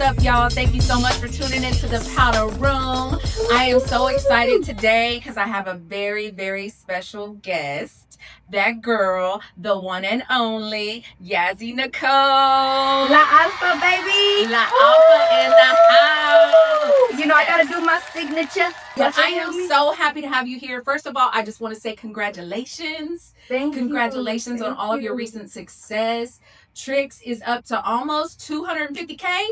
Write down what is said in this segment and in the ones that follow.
up, y'all? Thank you so much for tuning into the Powda Room. I am so excited today because I have a very, very special guest. That girl, the one and only Yazzy Nicole. La Alpha, baby. La Alpha in the house. You know, I gotta do my signature. But I am so happy to have you here. First of all, I just want to say congratulations. Congratulations on all of your recent success. Tricks is up to almost 250K.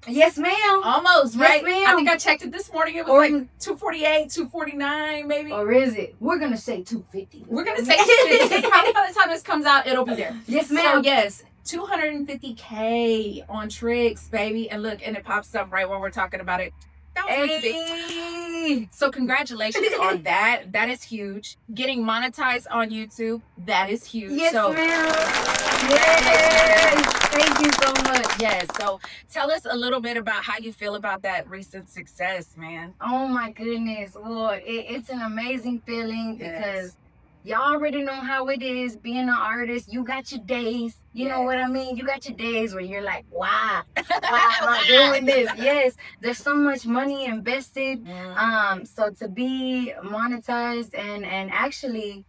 Yes, ma'am. Almost, right? Yes, ma'am. I think I checked it this morning. It was like 248, 249, maybe. Or is it? We're going to say 250. We're going to say 250. Probably by the time this comes out, it'll be there. Yes, ma'am. So, yes, 250K on Tricks, baby. And look, and it pops up right when we're talking about it. That was meant to be. So congratulations on that. That is huge. Getting monetized on YouTube, that is huge. Yes, so, ma'am. Yes. Thank you so much. Yes. So tell us a little bit about how you feel about that recent success, man. Oh my goodness, Lord. It's an amazing feeling because y'all already know how it is being an artist. You got your days. You know what I mean? You got your days where you're like, why am I doing this? Yes, there's so much money invested. So to be monetized and actually,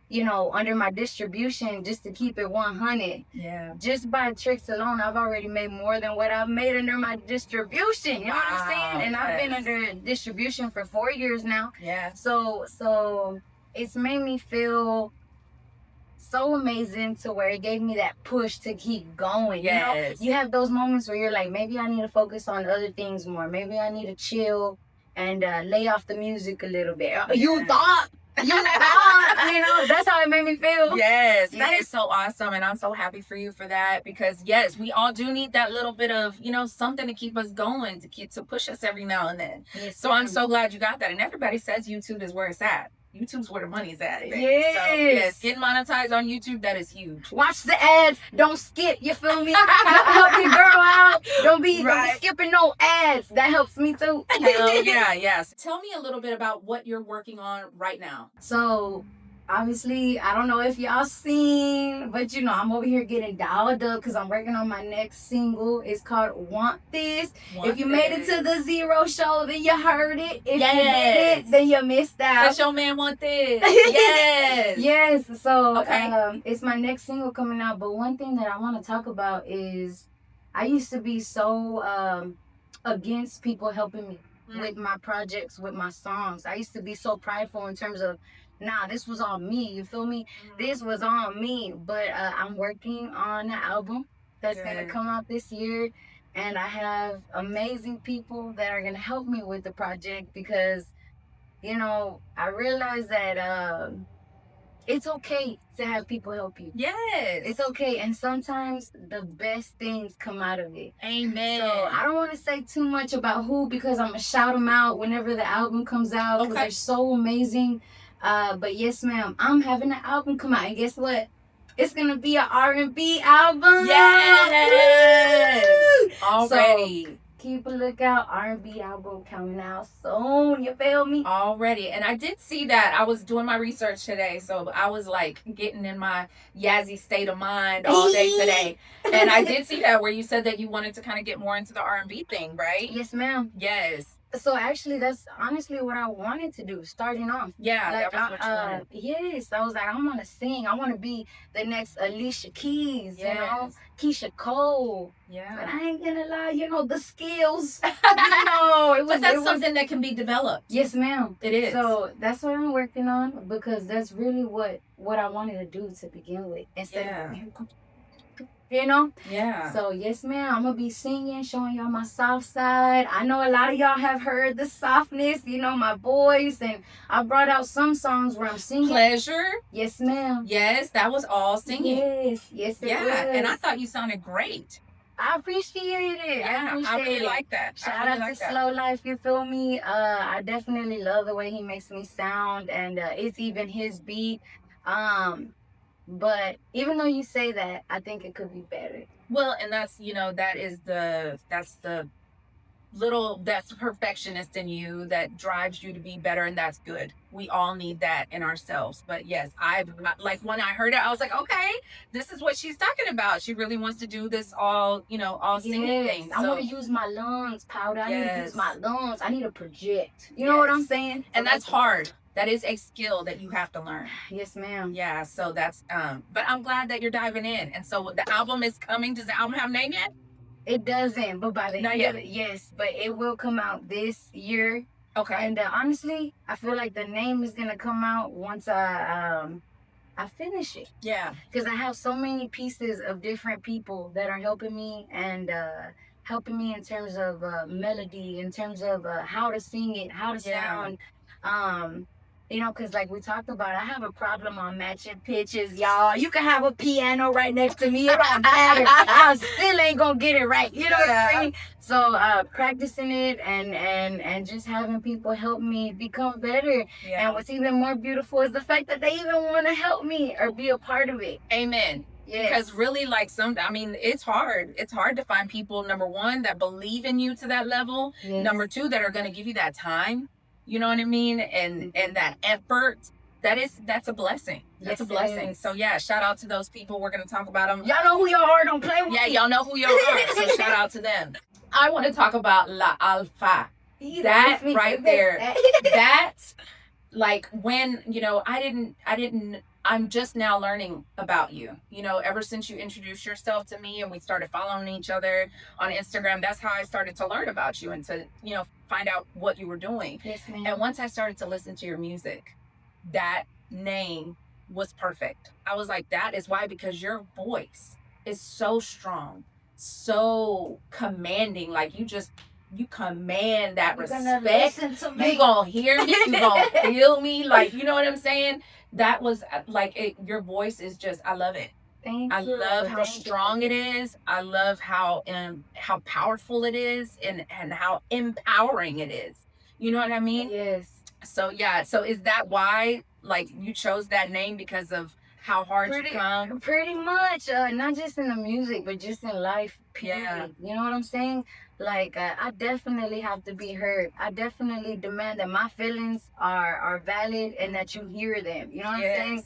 you know, under my distribution, just to keep it 100. Yeah. Just by Tricks alone, I've already made more than what I've made under my distribution. You know what I'm saying? And I've been under distribution for 4 years now. Yeah. So it's made me feel so amazing to where it gave me that push to keep going. Yes. You know, you have those moments where you're like, maybe I need to focus on other things more. Maybe I need to chill and lay off the music a little bit. You thought, you know, that's how it made me feel. Yes, that is so awesome. And I'm so happy for you for that because, yes, we all do need that little bit of, you know, something to keep us going, to push us every now and then. Yes, so I'm so glad you got that. And everybody says YouTube is where it's at. YouTube's where the money's at. Yes. So, yes, getting monetized on YouTube, that is huge. Watch the ads. Don't skip. You feel me? Help your girl out. Don't be skipping no ads. That helps me too. Hell yeah, yes. Tell me a little bit about what you're working on right now. So, obviously, I don't know if y'all seen, but you know, I'm over here getting dialed up because I'm working on my next single. It's called Want This. If you made it to the Zero show, then you heard it. If you did it, then you missed out. That's your man Want This. Yes. Yes. So, it's my next single coming out. But one thing that I want to talk about is I used to be so against people helping me with my projects, with my songs. I used to be so prideful in terms of, nah, this was all me. You feel me? This was all me. But I'm working on an album that's going to come out this year. And I have amazing people that are going to help me with the project because, you know, I realize that it's okay to have people help you. Yes. It's okay. And sometimes the best things come out of it. Amen. So I don't want to say too much about who because I'm going to shout them out whenever the album comes out because they're so amazing. But yes, ma'am, I'm having an album come out, and guess what? It's gonna be an R&B album. Yes, already. So, keep a lookout. R&B album coming out soon. You feel me? Already. And I did see that. I was doing my research today, so I was like getting in my Yazzy state of mind all day today. And I did see that where you said that you wanted to kind of get more into the R&B thing, right? Yes, ma'am. Yes. So actually, that's honestly what I wanted to do, starting off. Yeah, like, that was what you wanted. Yes, I was like, I want to sing. I want to be the next Alicia Keys, you know, Keisha Cole. Yeah. But I ain't gonna lie, you know, the skills. But that's something that can be developed. Yes, ma'am. It is. So that's what I'm working on because that's really what I wanted to do to begin with. Instead of, you know? Yeah. So, yes, ma'am. I'm going to be singing, showing y'all my soft side. I know a lot of y'all have heard the softness, you know, my voice. And I brought out some songs where I'm singing. Pleasure? Yes, ma'am. Yes, that was all singing. Yes, it was. And I thought you sounded great. I appreciate it. Yeah, I really like that. Shout out to Slow Life, you feel me? I definitely love the way he makes me sound. And it's even his beat. But even though you say that, I think it could be better. Well, and that's, you know, that's the that's perfectionist in you that drives you to be better, and that's good. We all need that in ourselves. But yes, I've like when I heard it, I was like, okay, this is what she's talking about. She really wants to do this all, all singing thing. I want to use my lungs, Powda. I need to use my lungs. I need to project. You know what I'm saying? And that's hard. That is a skill that you have to learn. Yes, ma'am. Yeah, so that's but I'm glad that you're diving in. And so the album is coming. Does the album have a name yet? It doesn't, but by the Not end yet. of it, yes, but it will come out this year. Okay. And honestly, I feel like the name is gonna come out once I finish it. Yeah. Because I have so many pieces of different people that are helping me and helping me in terms of melody, in terms of how to sing it, how to sound. Because like we talked about, I have a problem on matching pitches, y'all. You can have a piano right next to me. It don't matter. I still ain't going to get it right. You know what I'm saying? So practicing it and just having people help me become better. Yeah. And what's even more beautiful is the fact that they even want to help me or be a part of it. Amen. Yes. Because really, it's hard. It's hard to find people, number one, that believe in you to that level. Yes. Number two, that are going to give you that time. You know what I mean? And that effort, that's a blessing. That's a blessing. So yeah, shout out to those people. We're going to talk about them. Y'all know who y'all are. Don't play with me. Yeah, y'all know who y'all are. So shout out to them. I want to talk about La Alfa. That right there. That's like when, I'm just now learning about you. Ever since you introduced yourself to me and we started following each other on Instagram, that's how I started to learn about you and to, find out what you were doing. Yes, ma'am. And once I started to listen to your music, that name was perfect. I was like, that is why, because your voice is so strong, so commanding. Like you command that respect. You gonna hear me, you gonna feel me. Like, you know what I'm saying? That was like your voice is just, I love it. I love how strong it is. I love how powerful it is and how empowering it is. You know what I mean? Yes. So yeah. So is that why like you chose that name, because of how hard you come? Pretty much. Not just in the music, but just in life. Period. Yeah. You know what I'm saying? Like I definitely have to be heard. I definitely demand that my feelings are valid and that you hear them. You know what I'm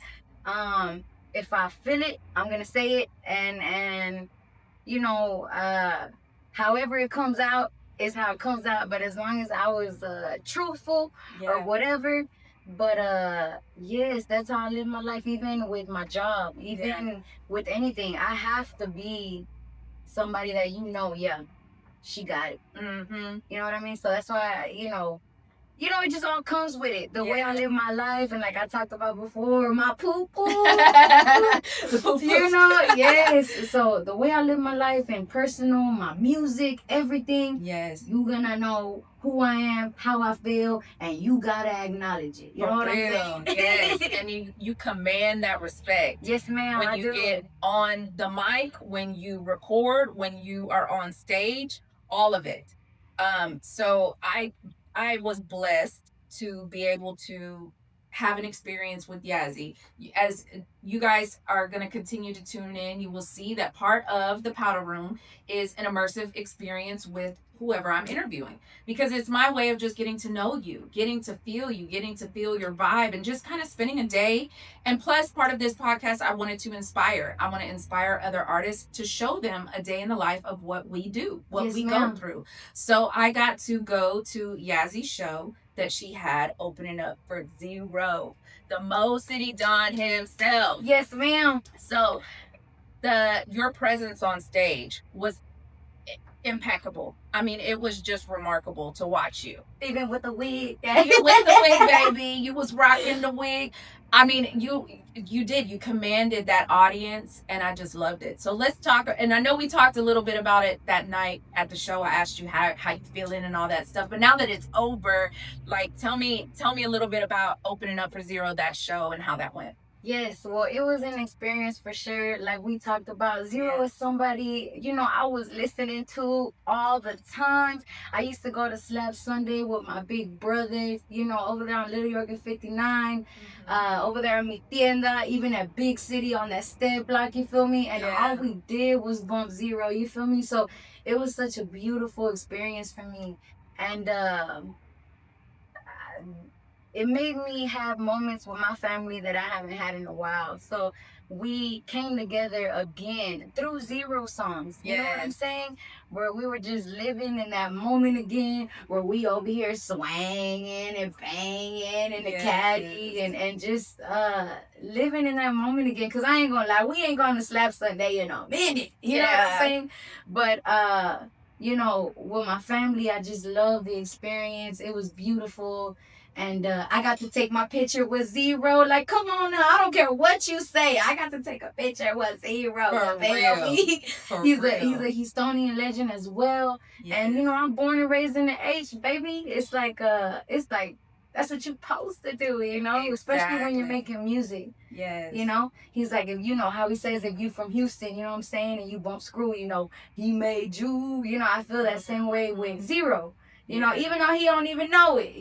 saying? If I feel it, I'm gonna say it, and however it comes out is how it comes out. But as long as I was truthful or whatever. But yes, that's how I live my life. Even with my job, even with anything, I have to be somebody that she got it. Mm-hmm. You know what I mean? So that's why it just all comes with it. The way I live my life, and like I talked about before, my poo-poo. Yes. So the way I live my life and personal, my music, everything. Yes. You gonna know who I am, how I feel, and you gotta acknowledge it. You know what I'm saying? Yes. And you command that respect. Yes, ma'am. When you get on the mic, when you record, when you are on stage, all of it. So I was blessed to be able to have an experience with Yazzy. As you guys are going to continue to tune in, you will see that part of the Powda Room is an immersive experience with whoever I'm interviewing, because it's my way of just getting to know you, getting to feel you, getting to feel your vibe, and just kind of spending a day. And plus, part of this podcast, I wanted to inspire. I want to inspire other artists to show them a day in the life of what we do, what we go through. So I got to go to Yazzy's show that she had opening up for Zero, the Mo City Don himself. Yes, ma'am. So your presence on stage was impeccable. I mean, it was just remarkable to watch you. Even with the wig. Even with the wig, baby. You was rocking the wig. I mean, you commanded that audience, and I just loved it. So let's talk. And I know we talked a little bit about it that night at the show. I asked you how you feeling and all that stuff. But now that it's over, like, tell me a little bit about opening up for Zero, that show, and how that went. Yes, well, it was an experience for sure. Like we talked about, Zero is somebody, I was listening to all the time. I used to go to Slap Sunday with my big brother, over there on Little York and 59, over there in Mi Tienda, even at Big City on that step block, you feel me? And all we did was bump Zero, you feel me? So it was such a beautiful experience for me. And it made me have moments with my family that I haven't had in a while. So we came together again through Zero songs. You know what I'm saying? Where we were just living in that moment again, where we over here swanging and banging in the caddy and just living in that moment again. Cause I ain't gonna lie, we ain't gonna Slap Sunday in a minute. You know what I'm saying? But with my family, I just love the experience. It was beautiful. And I got to take my picture with Zero. Like, come on now. I don't care what you say. I got to take a picture with Zero. For real. He's a Houstonian legend as well. Yes. And, I'm born and raised in the H, baby. It's like that's what you're supposed to do, Exactly. Especially when you're making music. Yes. He's like, if how he says, if you from Houston, you know what I'm saying, and you bump screw, he made you, I feel that same way with Zero. Even though he don't even know it,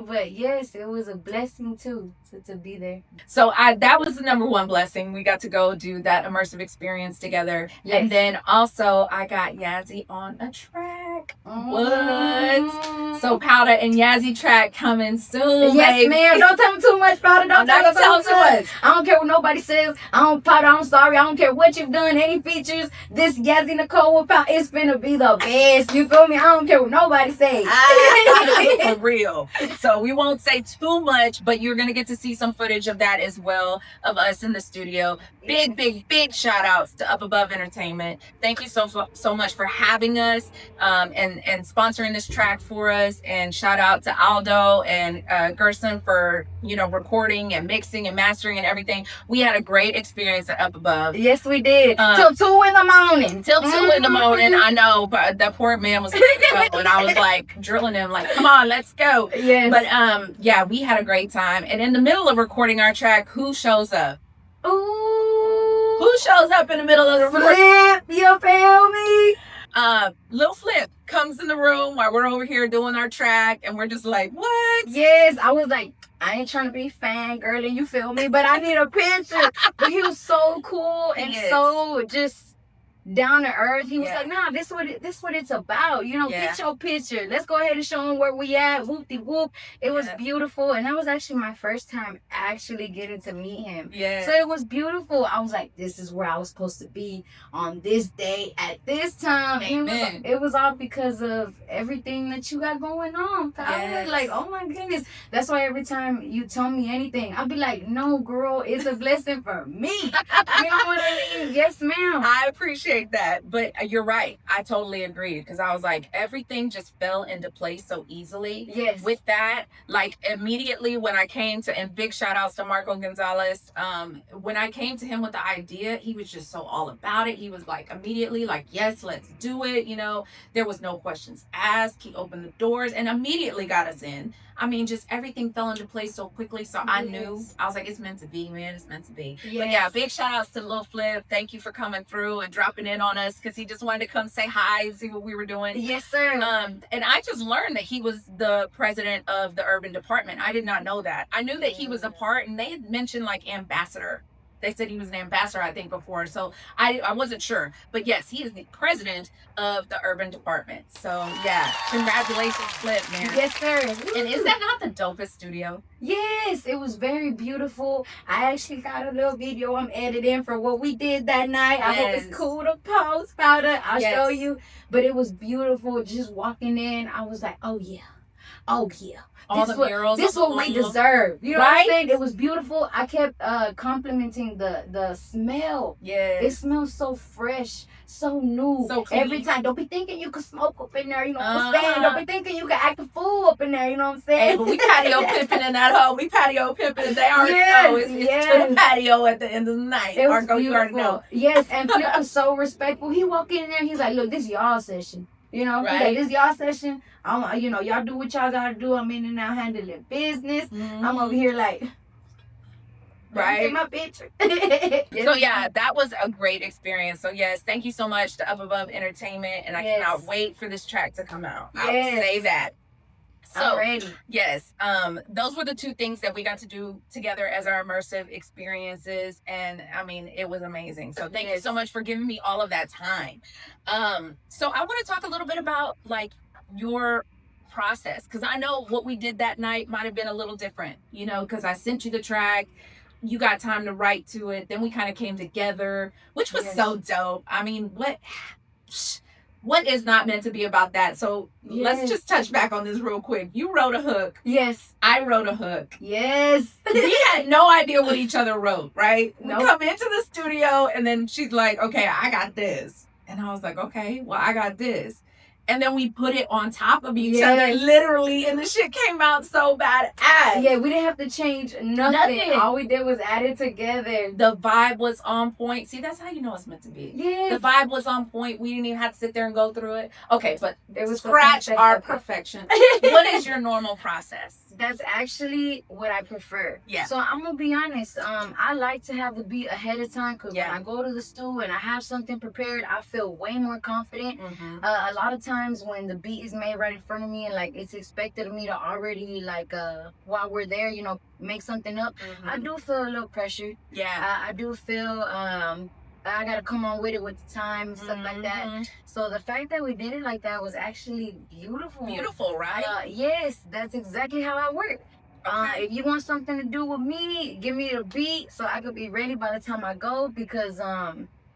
but yes, it was a blessing too to be there. So that was the number one blessing. We got to go do that immersive experience together. Yes. And then also I got Yazzy on a track. What? So Powda and Yazzy track coming soon. Yes, baby. ma'am. Don't tell him too much, Powda. Don't tell him too much. I don't care what nobody says. Powda, I'm sorry. I don't care what you've done, any features. This Yazzy Nicole Powda, it's finna be the best. You feel me? I don't care what nobody says. For real. So we won't say too much, but you're gonna get to see some footage of that as well, of us in the studio. Big shout outs to Up Above Entertainment. Thank you so much for having us and sponsoring this track for us. And shout out to Aldo and Gerson for recording and mixing and mastering and everything. We had a great experience at Up Above. Yes, we did. Till 2 in the morning. Till 2 in the morning. I know, but that poor man was and I was like drilling him like, come on, let's go. Yes. But we had a great time. And in the middle of recording our track, who shows up? Ooh. Who shows up in the middle of the Flip, you feel me? Lil Flip comes in the room while we're over here doing our track, and we're just like, what? Yes, I was like, I ain't trying to be fangirling, you feel me? But I need a picture. But he was so cool and so just down to earth. He was like, nah, this what it's about. Get your picture. Let's go ahead and show him where we at. Whoop-de-whoop. It was beautiful. And that was actually my first time actually getting to meet him. Yeah. So it was beautiful. I was like, this is where I was supposed to be on this day at this time. Amen. It was all because of everything that you got going on. I was like, oh my goodness. That's why every time you tell me anything, I'll be like, no, girl, it's a blessing for me. You know what I mean? Yes, ma'am. I appreciate that, but you're right. I totally agree, because I was like, everything just fell into place so easily. Yes. With that, like immediately when I came to, and big shout outs to Marco Gonzalez, when I came to him with the idea, he was just so all about it. He was like immediately like, yes, let's do it. There was no questions asked. He opened the doors and immediately got us in. I mean, just everything fell into place so quickly. So I knew, I was like, it's meant to be, man. It's meant to be. Yes. But yeah, big shout outs to Lil Flip. Thank you for coming through and dropping in on us, because he just wanted to come say hi and see what we were doing. Yes, sir. And I just learned that he was the president of the urban department. I did not know that. I knew that he was a part, and they had mentioned like ambassador. They said he was an ambassador, I think, before. So I wasn't sure. But yes, he is the president of the urban department. So yeah, congratulations, Flip, man. Yes, sir. And is that not the dopest studio? Yes, it was very beautiful. I actually got a little video I'm editing for what we did that night. Yes. I hope it's cool to post, Powda. I'll show you. But it was beautiful. Just walking in, I was like, oh yeah. Oh yeah. All the murals. This is what we deserve. You know what I'm saying? It was beautiful. I kept complimenting the smell. Yeah. It smells so fresh, so new. So clean. Every time. Don't be thinking you could smoke up in there, you know what I'm saying? Don't be thinking you can act a fool up in there, you know what I'm saying? Hey, but we patio pimping in that hole. We patio pimping, and they already know it's to the patio at the end of the night. Marco, you already know. Yes, and Flip was so respectful. He walked in there, he's like, look, this is y'all session. He's like, this is y'all session. Y'all do what y'all gotta do. I'm in and out handling business. Mm-hmm. I'm over here like, Right. My picture. So yeah, that was a great experience. So yes, thank you so much to Up Above Entertainment, and I cannot wait for this track to come out. I'll say that. So yes, those were the two things that we got to do together as our immersive experiences, and I mean, it was amazing. So thank you so much for giving me all of that time. So I want to talk a little bit about like your process, because I know what we did that night might have been a little different, you know, because I sent you the track, you got time to write to it, then we kind of came together, which was so dope. I mean, what is not meant to be about that? So let's just touch back on this real quick. You wrote a hook. Yes. I wrote a hook. Yes. We had no idea what each other wrote, right? Nope. We come into the studio and then she's like, okay, I got this. And I was like, okay, well, I got this. And then we put it on top of each other, literally, and the shit came out so badass. Yeah, we didn't have to change nothing. All we did was add it together. The vibe was on point. See, that's how you know it's meant to be. Yeah. The vibe was on point. We didn't even have to sit there and go through it. Okay, but it was scratch our perfection. What is your normal process? That's actually what I prefer. Yeah. So I'm gonna be honest. I like to have the beat ahead of time, because when I go to the studio and I have something prepared, I feel way more confident. A lot of times when the beat is made right in front of me and like it's expected of me to already like while we're there, you know, make something up, I do feel a little pressure. Yeah. I do feel I gotta come on with it with the time and stuff like that. So the fact that we did it like that was actually beautiful. Beautiful, right? Yes, that's exactly how I work. If you want something to do with me, give me the beat so I could be ready by the time I go, because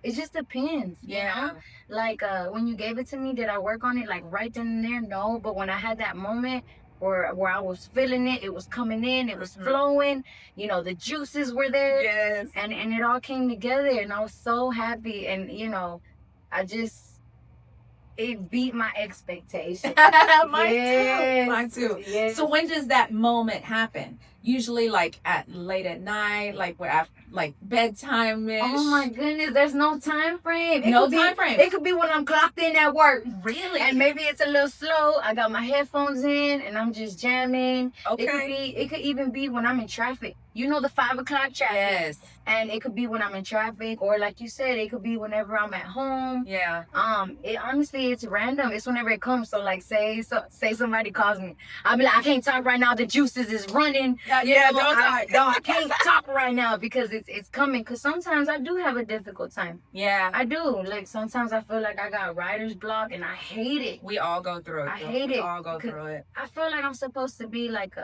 it just depends. You know? Like when you gave it to me, did I work on it like right then and there? No, but when I had that moment where I was feeling it, it was coming in, it was flowing, you know, the juices were there. Yes. And it all came together, and I was so happy, and you know, it beat my expectations. Mine too. Yes. So when does that moment happen? Usually like late at night, like bedtime-ish. Oh my goodness, there's no time frame. It could be when I'm clocked in at work. Really? And maybe it's a little slow. I got my headphones in and I'm just jamming. Okay. It could even be when I'm in traffic. You know, the 5 o'clock traffic. Yes. And it could be when I'm in traffic, or like you said, it could be whenever I'm at home. Yeah. Honestly, it's random. It's whenever it comes. So like say somebody calls me, I'll be like, I can't talk right now. The juices is running. I can't talk right now because it's coming. Because sometimes I do have a difficult time. Yeah. I do. Like sometimes I feel like I got writer's block and I hate it. We all go through it. I hate it. We all go through it. I feel like I'm supposed to be like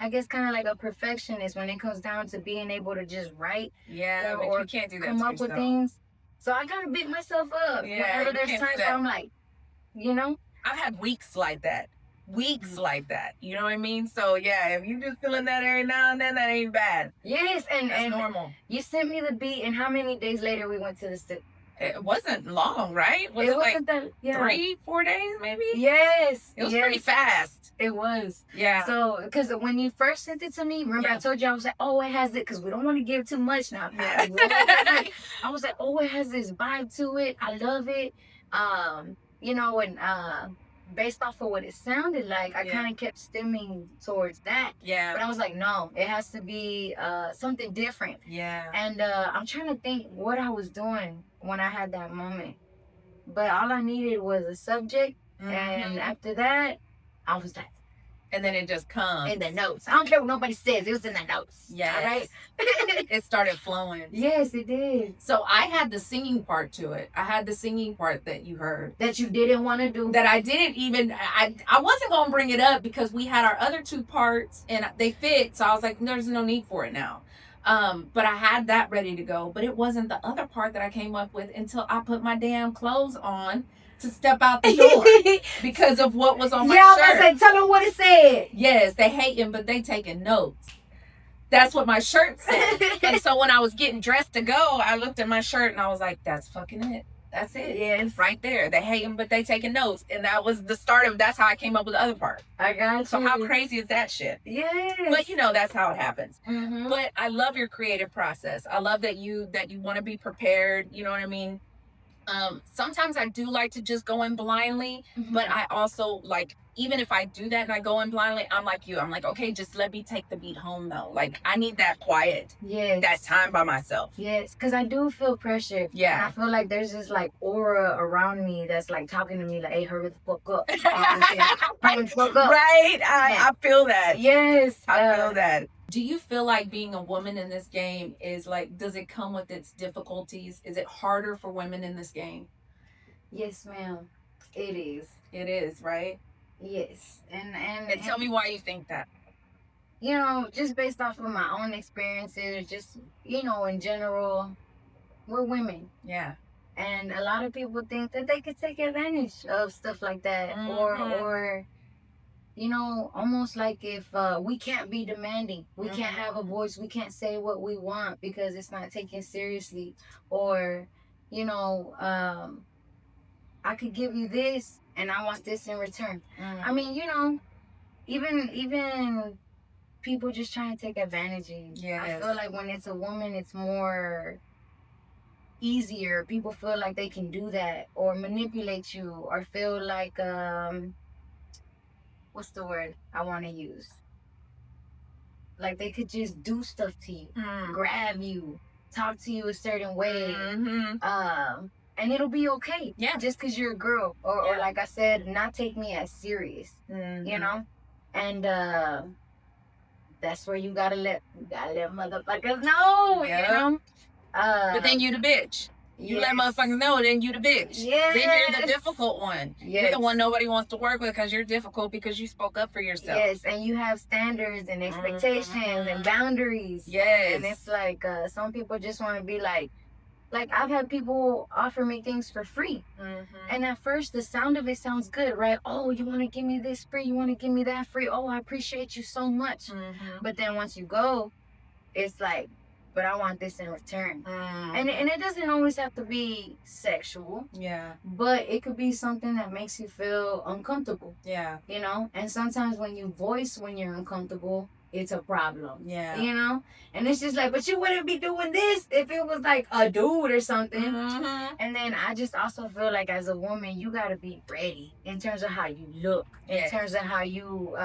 I guess kind of like a perfectionist when it comes down to being able to just write. Yeah, or you can't do that. Come up with things. So I gotta beat myself up. Yeah, whenever there's times where I'm like, you know, I've had weeks like that. Like that. You know what I mean? So yeah, if you just feeling that every now and then, that ain't bad. Yes, and normal. You sent me the beat, and how many days later we went to the studio? It wasn't long, right? Was it like that, 3-4 days, maybe? Yes. It was pretty fast. It was. Yeah. So, because when you first sent it to me, remember I told you, I was like, oh, it has it, because we don't want to give too much now. Yeah. I was like, oh, it has this vibe to it. I love it. You know, and based off of what it sounded like, I kind of kept stemming towards that. Yeah. But I was like, no, it has to be something different. Yeah. And I'm trying to think what I was doing when I had that moment. But all I needed was a subject. And after that, I was like, and then it just comes. In the notes. I don't care what nobody says. It was in the notes. Yeah. All right? It started flowing. Yes, it did. So I had the singing part to it. I had the singing part that you heard. That you didn't want to do. That I didn't even, I wasn't going to bring it up because we had our other 2 parts and they fit. So I was like, there's no need for it now. But I had that ready to go. But it wasn't the other part that I came up with until I put my damn clothes on to step out the door because of what was on my shirt. Yeah, I was like, tell them what it said. Yes, they hating, but they taking notes. That's what my shirt said. And so when I was getting dressed to go, I looked at my shirt and I was like, that's fucking it. That's it. Yes. Right there. They hating, but they taking notes. And that was the start of, that's how I came up with the other part. I got you. So how crazy is that shit? Yes. But you know, that's how it happens. But I love your creative process. I love that you want to be prepared. You know what I mean? Sometimes I do like to just go in blindly, but I also like, even if I do that and I go in blindly, I'm like you. I'm like, okay, just let me take the beat home though. Like, I need that quiet, that time by myself. Yes, because I do feel pressure. Yeah. And I feel like there's this like aura around me that's like talking to me like, hey, hurry the fuck up. Hurry the fuck up. Right. I feel that. Yes. I feel that. Do you feel like being a woman in this game is like, does it come with its difficulties? Is it harder for women in this game? Yes, ma'am. It is. It is, right? Yes. And tell me why you think that. You know, just based off of my own experiences, just, you know, in general, we're women. Yeah. And a lot of people think that they could take advantage of stuff like that. Or you know, almost like if we can't be demanding, we can't have a voice, we can't say what we want because it's not taken seriously. Or, you know, I could give you this and I want this in return. I mean, you know, even people just trying to take advantage of you. Yes. I feel like when it's a woman, it's more easier. People feel like they can do that or manipulate you or feel like what's the word I want to use? Like they could just do stuff to you, grab you, talk to you a certain way, and it'll be okay. Yeah, just because you're a girl, or like I said, not take me as serious. You know, and that's where you gotta let motherfuckers know. You know, but then you the bitch. You let motherfuckers know, then you the bitch. Yes. Then you're the difficult one. Yes. You're the one nobody wants to work with because you're difficult because you spoke up for yourself. Yes, and you have standards and expectations and boundaries. Yes. And it's like some people just want to be like I've had people offer me things for free. And at first the sound of it sounds good, right? Oh, you want to give me this free? You want to give me that free? Oh, I appreciate you so much. But then once you go, it's like, but I want this in return. And it doesn't always have to be sexual. Yeah. But it could be something that makes you feel uncomfortable. Yeah. You know? And sometimes when you voice when you're uncomfortable, it's a problem. Yeah. You know? And it's just like, but you wouldn't be doing this if it was like a dude or something. And then I just also feel like as a woman, you got to be ready in terms of how you look, in terms of how you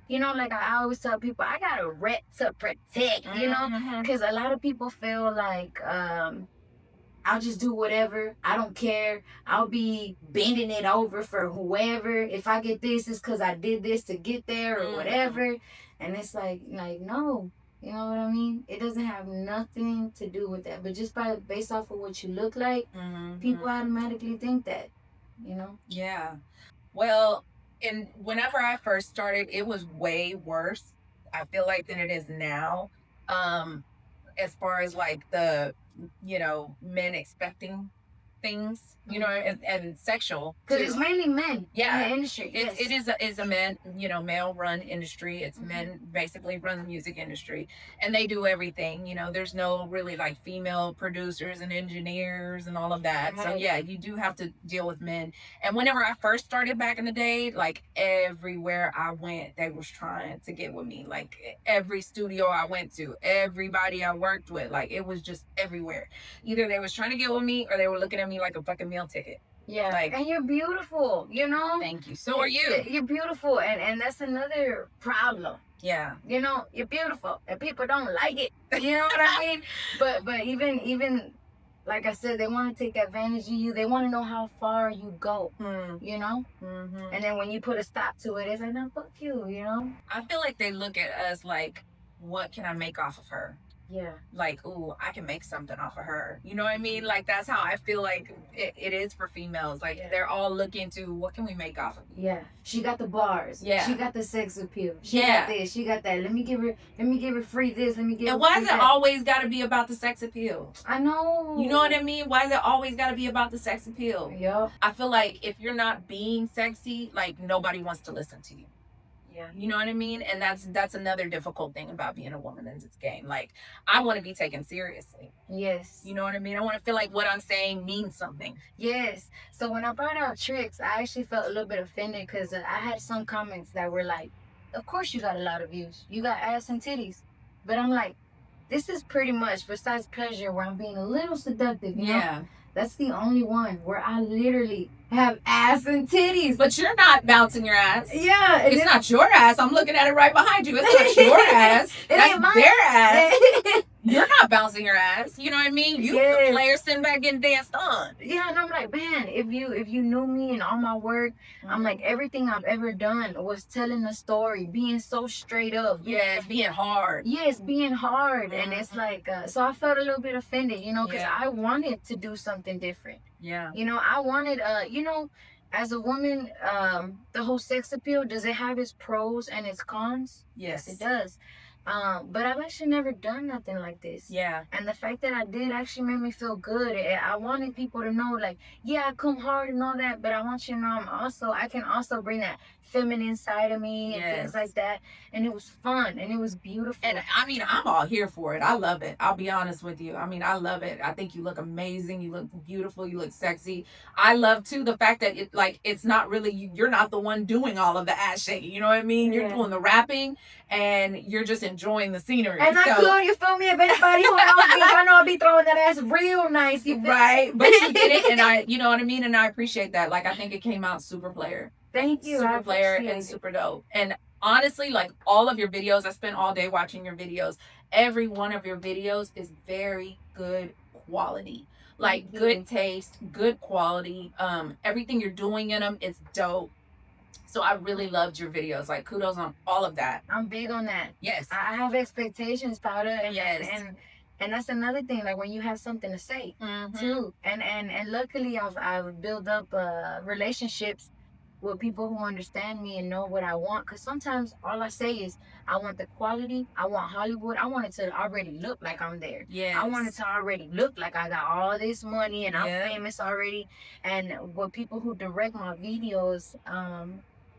you know, like I always tell people, I got a right to protect, you know, because a lot of people feel like I'll just do whatever. I don't care. I'll be bending it over for whoever. If I get this, it's because I did this to get there or whatever. And it's like no, you know what I mean? It doesn't have nothing to do with that. But just based off of what you look like, people automatically think that, you know? Yeah. Well, and whenever I first started, it was way worse, I feel like, than it is now. As far as like the, you know, men expecting things, you know, and sexual. Because it's mainly men in the industry. It is a man, you know, male run industry. It's men basically run the music industry, and they do everything. You know, there's no really like female producers and engineers and all of that. Right. So yeah, you do have to deal with men. And whenever I first started back in the day, like everywhere I went, they was trying to get with me. Like every studio I went to, everybody I worked with, like it was just everywhere. Either they was trying to get with me or they were looking at me like a fucking meal ticket. Yeah, like, and you're beautiful, you know? Thank you. So are you. You're beautiful, and that's another problem. Yeah. You know, you're beautiful, and people don't like it. You know what I mean? But even like I said, they want to take advantage of you. They want to know how far you go, you know? And then when you put a stop to it, it's like, no, fuck you, you know? I feel like they look at us like, what can I make off of her? Yeah. Like, ooh, I can make something off of her. You know what I mean? Like, that's how I feel like it is for females. Like, they're all looking to, what can we make off of you? Yeah. She got the bars. Yeah. She got the sex appeal. She got this. She got that. Let me give her free this. Let me give her And why is it always got to be about the sex appeal? I know. You know what I mean? Why is it always got to be about the sex appeal? Yeah. I feel like if you're not being sexy, like, nobody wants to listen to you. Yeah. You know what I mean? And that's another difficult thing about being a woman in this game. Like, I want to be taken seriously. Yes. You know what I mean? I want to feel like what I'm saying means something. Yes. So when I brought out tricks, I actually felt a little bit offended because I had some comments that were like, of course you got a lot of views. You got ass and titties. But I'm like, this is pretty much, besides pleasure, where I'm being a little seductive, you know? That's the only one where I literally have ass and titties. But you're not bouncing your ass. Yeah. It's not your ass. I'm looking at it right behind you. It's not your ass. That's their ass. You're not bouncing your ass. You know what I mean? You the player sitting back getting danced on. Yeah, and I'm like, man, if you knew me and all my work, I'm like, everything I've ever done was telling a story, being so straight up. Yes, being hard. Yes, being hard. And it's like, so I felt a little bit offended, you know, because I wanted to do something different. Yeah. You know, I wanted, you know, as a woman, the whole sex appeal, does it have its pros and its cons? Yes, it does. But I've actually never done nothing like this. Yeah. And the fact that I did actually made me feel good. I wanted people to know, like, yeah, I come hard and all that, but I want you to know I can also bring that feminine side of me and things like that. And it was fun and it was beautiful. And I mean, I'm all here for it. I love it. I'll be honest with you. I mean, I love it. I think you look amazing. You look beautiful. You look sexy. I love too the fact that it's not really you're not the one doing all of the ass shaking. You know what I mean? You're doing the rapping and you're just enjoying the scenery. And I could, you feel me? If anybody who knows me, I know I'll be throwing that ass real nice. Right. But you did it, and you know what I mean? And I appreciate that. Like, I think it came out super player. Thank you. Super player and super dope. And honestly, like, all of your videos, I spent all day watching your videos. Every one of your videos is very good quality. Like, good taste, good quality. Everything you're doing in them is dope. So I really loved your videos. Like, kudos on all of that. I'm big on that. Yes. I have expectations, Powda. And that's another thing, like when you have something to say too. And luckily I've built up relationships with people who understand me and know what I want. Because sometimes all I say is, I want the quality. I want Hollywood. I want it to already look like I'm there. Yeah. I want it to already look like I got all this money and I'm famous already. And with people who direct my videos,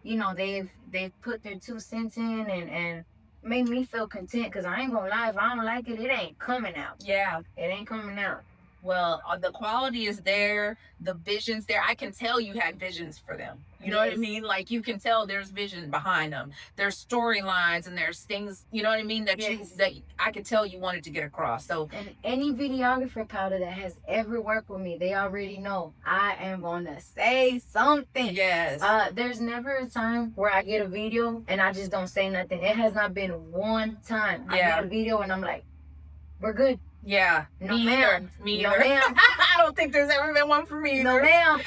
you know, they've put their 2 cents in and made me feel content. Because I ain't gonna lie, if I don't like it, it ain't coming out. Yeah. It ain't coming out. Well, the quality is there, the vision's there. I can tell you had visions for them. You know what I mean? Like, you can tell there's vision behind them. There's storylines and there's things, you know what I mean, that that I could tell you wanted to get across. So, and any videographer, Powda, that has ever worked with me, they already know I am gonna say something. Yes. There's never a time where I get a video and I just don't say nothing. It has not been one time I get a video and I'm like, we're good. Yeah. No, ma'am. Me no, either. ma'am. I don't think there's ever been one for me either. No, ma'am.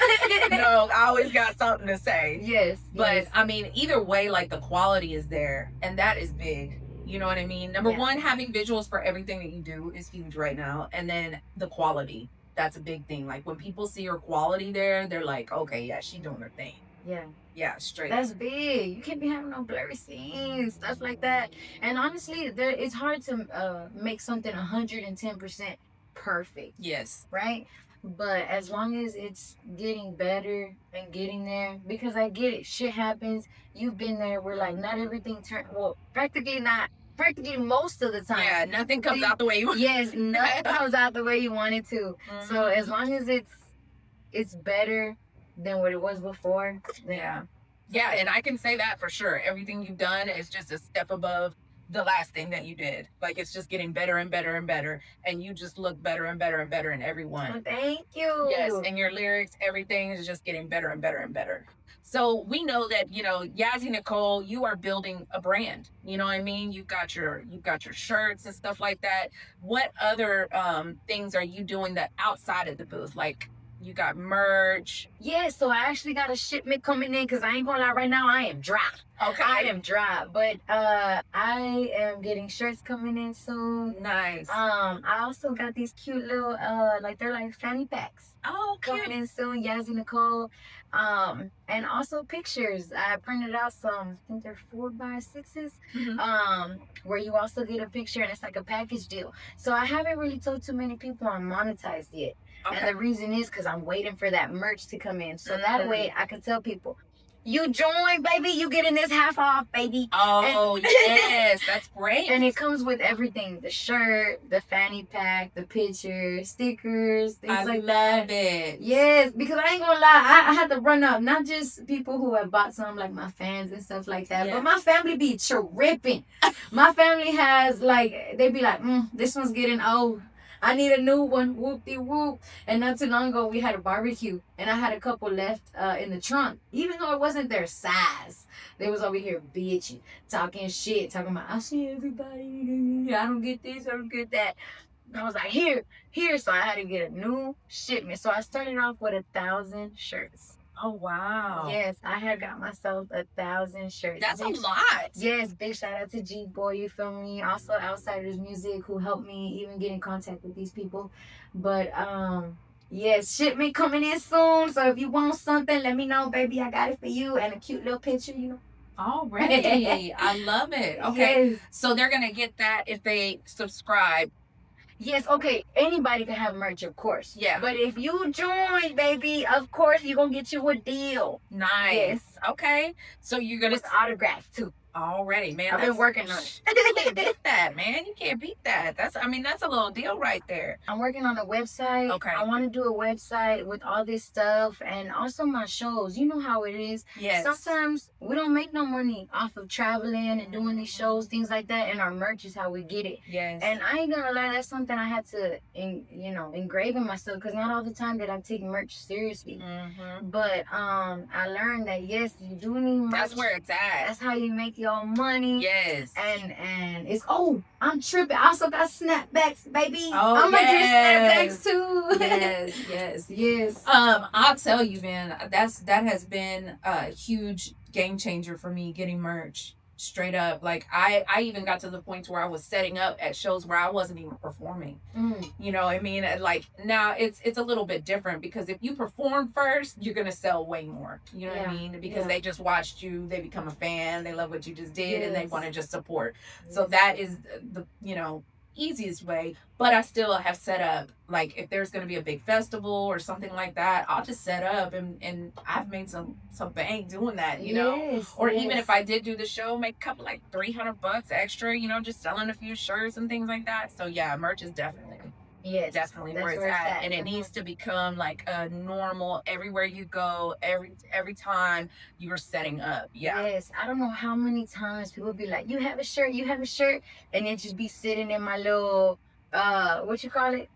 No, I always got something to say. Yes. But, I mean, either way, like, the quality is there. And that is big. You know what I mean? Number one, having visuals for everything that you do is huge right now. And then the quality. That's a big thing. Like, when people see your quality there, they're like, okay, yeah, she doing her thing. Yeah. Yeah, straight. That's big. You can't be having no blurry scenes, stuff like that. And honestly, it's hard to make something 110% perfect. Yes. Right? But as long as it's getting better and getting there, because I get it, shit happens. You've been there. We're like, not everything practically most of the time. Yeah, nothing comes out the way you want. Yes, nothing comes out the way you want it to. So as long as it's better than what it was before. Yeah, and I can say that for sure. Everything you've done is just a step above the last thing that you did. Like, it's just getting better and better and better, and you just look better and better and better in every one. Oh, thank you. Yes, and your lyrics, everything is just getting better and better and better. So we know that, you know, Yazzy Nicole, you are building a brand. You know what I mean? You've got your shirts and stuff like that. What other things are you doing that outside of the booth? Like, you got merch. Yeah, so I actually got a shipment coming in, because I ain't gonna lie, right now I am dry. Okay. I am dry. But I am getting shirts coming in soon. Nice. I also got these cute little they're like fanny packs. Oh, cute. Coming in soon, Yazzy Nicole. And also pictures. I printed out some, I think they're 4x6s. Where you also get a picture and it's like a package deal. So I haven't really told too many people I'm monetized yet. Okay. And the reason is because I'm waiting for that merch to come in. So that way I can tell people, you join, baby, you getting this half off, baby. Oh, yes, that's great. And it comes with everything. The shirt, the fanny pack, the pictures, stickers, things like that. I love it. Yes, because I ain't gonna lie, I had to run up, not just people who have bought some, like my fans and stuff like that, but my family be tripping. My family has, like, they be like, this one's getting old. I need a new one. Whoop-de-whoop. And not too long ago, we had a barbecue, and I had a couple left in the trunk, even though it wasn't their size. They was over here bitching, talking shit, talking about, I see everybody. I don't get this, I don't get that. I was like, here. So I had to get a new shipment. So I started off with 1,000 shirts. Oh, wow. Yes, I had got myself 1,000 shirts. That's a lot. Yes, big shout out to G Boy, you feel me? Also Outsiders Music, who helped me even get in contact with these people. But yes, shipment coming in soon. So if you want something, let me know, baby. I got it for you, and a cute little picture, you know. Already. I love it. Okay. Yes. So they're gonna get that if they subscribe. Yes, okay. Anybody can have merch, of course. Yeah. But if you join, baby, of course you're gonna get you a deal. Nice. Yes. Okay. So you're gonna With autograph too. Already, man. I've been working on it. You can't beat that, man. You can't beat that. That's a little deal right there. I'm working on a website. Okay. I want to do a website with all this stuff, and also my shows. You know how it is. Yes. Sometimes we don't make no money off of traveling and doing these shows, things like that, and our merch is how we get it. Yes. And I ain't gonna lie, that's something I had to, engrave in myself, because not all the time did I take merch seriously. Mm-hmm. But I learned that yes, you do need merch. That's where it's at. That's how you make your money. Yes. And it's I'm tripping. I also got snapbacks, baby. Oh, I'm gonna get snapbacks too. Yes. I'll tell you, man, that has been a huge game changer for me, getting merch. Straight up. Like I even got to the point where I was setting up at shows where I wasn't even performing. You know what I mean? Like now it's a little bit different, because if you perform first, you're gonna sell way more. You know what I mean? Because they just watched you, they become a fan, they love what you just did, and they want to just support. So that is the easiest way. But I still have set up, like, if there's going to be a big festival or something like that, I'll just set up, and I've made some bank doing that, you know. Or even if I did do the show, make a couple, like, $300 extra, you know, just selling a few shirts and things like that. So yeah, merch is definitely where it's at. And it needs to become like a normal, everywhere you go, every time you are setting up. Yes, I don't know how many times people be like, you have a shirt, and it just be sitting in my little what you call it?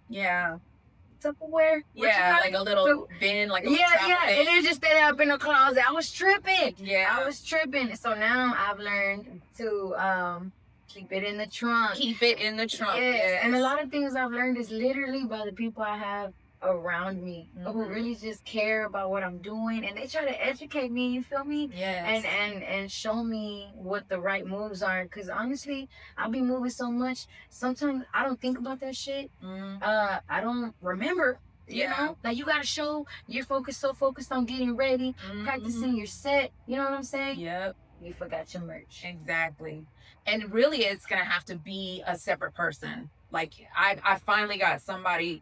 Tupperware? Like a little bin, like a bin. And it just stayed up in the closet. I was tripping. I was tripping. So now I've learned to keep it in the trunk. Yes. And a lot of things I've learned is literally by the people I have around me, who really just care about what I'm doing, and they try to educate me, you feel me? And show me what the right moves are, because honestly, I be moving so much, sometimes I don't think about that shit. I don't remember. You know, like you got a show, you're so focused on getting ready, practicing your set, you know what I'm saying? You forgot your merch. Exactly. And really, it's going to have to be a separate person. Like, I finally got somebody,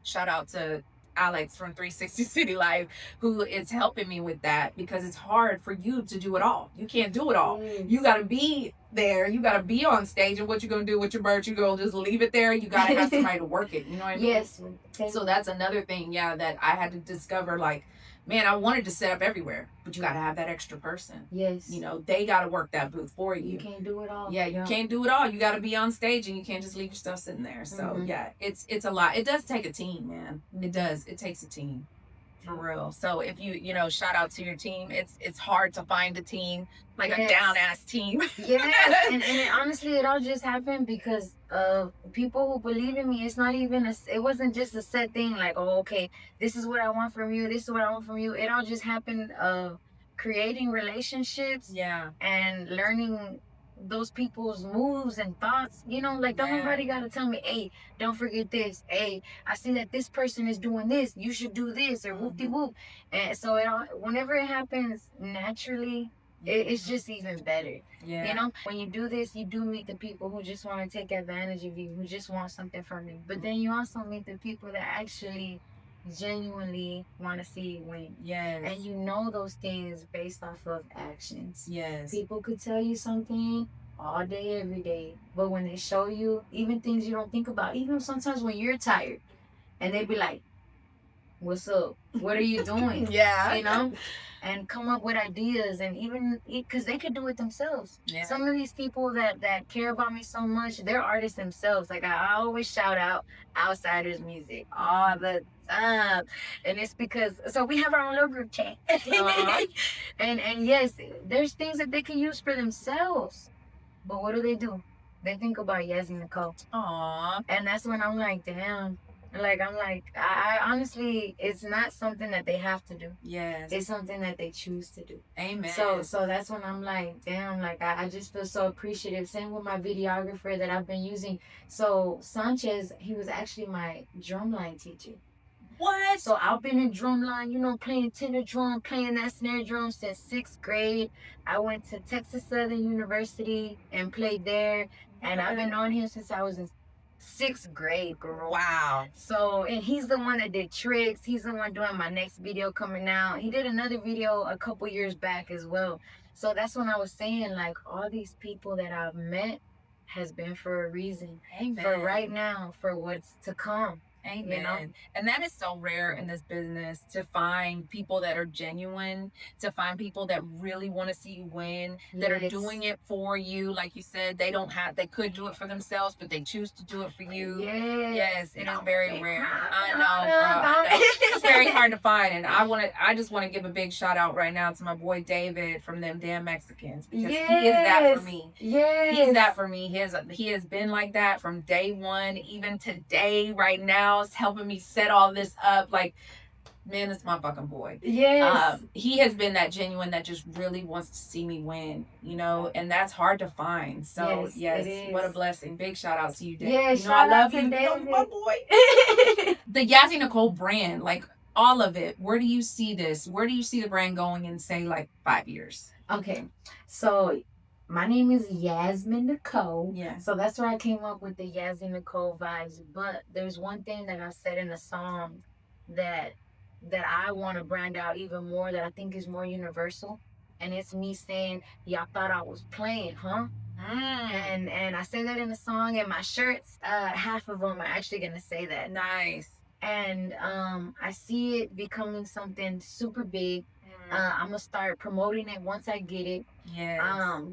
shout out to Alex from 360 City Life, who is helping me with that, because it's hard for you to do it all. You can't do it all. You got to be there. You got to be on stage, and what you going to do with your merch, you going to just leave it there. You got to have somebody to work it. You know what I mean? Yes. So that's another thing, that I had to discover, like, man, I wanted to set up everywhere, but you got to have that extra person. Yes. You know, they got to work that booth for you. You can't do it all. Yeah, you can't do it all. You got to be on stage, and you can't just leave your stuff sitting there. So, it's a lot. It does take a team, man. It does. It takes a team. For real. So if you shout out to your team. It's hard to find a team, like a down-ass team. And honestly, it all just happened because of people who believe in me. It's not even it wasn't just a set thing, like, oh, okay, this is what I want from you, this is what I want from you. It all just happened of creating relationships and learning those people's moves and thoughts, like, don't nobody gotta tell me, hey, don't forget this, hey, I see that this person is doing this, you should do this, or whoop-de-whoop. And so whenever it happens naturally, it's just even better. When you do this, you do meet the people who just want to take advantage of you, who just want something from you, but then you also meet the people that actually genuinely want to see you win. And you know those things based off of actions. People could tell you something all day, every day, but when they show you even things you don't think about, even sometimes when you're tired, and they be like, what's up? What are you doing? Yeah. You know? And come up with ideas, and even because they could do it themselves. Yeah. Some of these people that care about me so much, they're artists themselves. Like I always shout out Outsiders Music all the time, and it's because so we have our own little group chat. and yes, there's things that they can use for themselves, but what do? They think about Yazzy Nicole. Aww. And that's when I'm like, damn. Like I'm like, I honestly, it's not something that they have to do. Yes. It's something that they choose to do. Amen. So that's when I'm like, damn, like I just feel so appreciative. Same with my videographer that I've been using. So Sanchez, he was actually my drumline teacher. What? So I've been in drumline, you know, playing tenor drum, playing that snare drum since 6th grade. I went to Texas Southern University and played there. And I've been on him since I was in 6th grade, girl. Wow. So, and he's the one that did tricks. He's the one doing my next video coming out. He did another video a couple years back as well. So that's when I was saying, like, all these people that I've met has been for a reason. Amen. For right now, for what's to come. Amen. You know? And that is so rare in this business, to find people that are genuine, to find people that really want to see you win, that are doing it for you. Like you said, they could do it for themselves, but they choose to do it for you. Yes, it is very rare. I know, bro. It's very hard to find. And I just want to give a big shout out right now to my boy David from them damn Mexicans, because he is that for me. Yes. He's that for me. He has been like that from day one, even today, right now. Is helping me set all this up. Like, man, it's my fucking boy. Yes. He has been that genuine that just really wants to see me win, you know, and that's hard to find. So yes, what a blessing. Big shout out to you, Dave. Yeah, you know, I love you. You know, my boy. The Yazzy Nicole brand, like all of it. Where do you see this? Where do you see the brand going in, say, like 5 years? Okay, so my name is Yasmin Nicole. Yeah. So that's where I came up with the Yazzy Nicole vibes. But there's one thing that I said in the song that I want to brand out even more, that I think is more universal. And it's me saying, y'all thought I was playing, huh? And I say that in the song, and my shirts, half of them are actually going to say that. Nice. And I see it becoming something super big. I'm gonna start promoting it once I get it. Yes.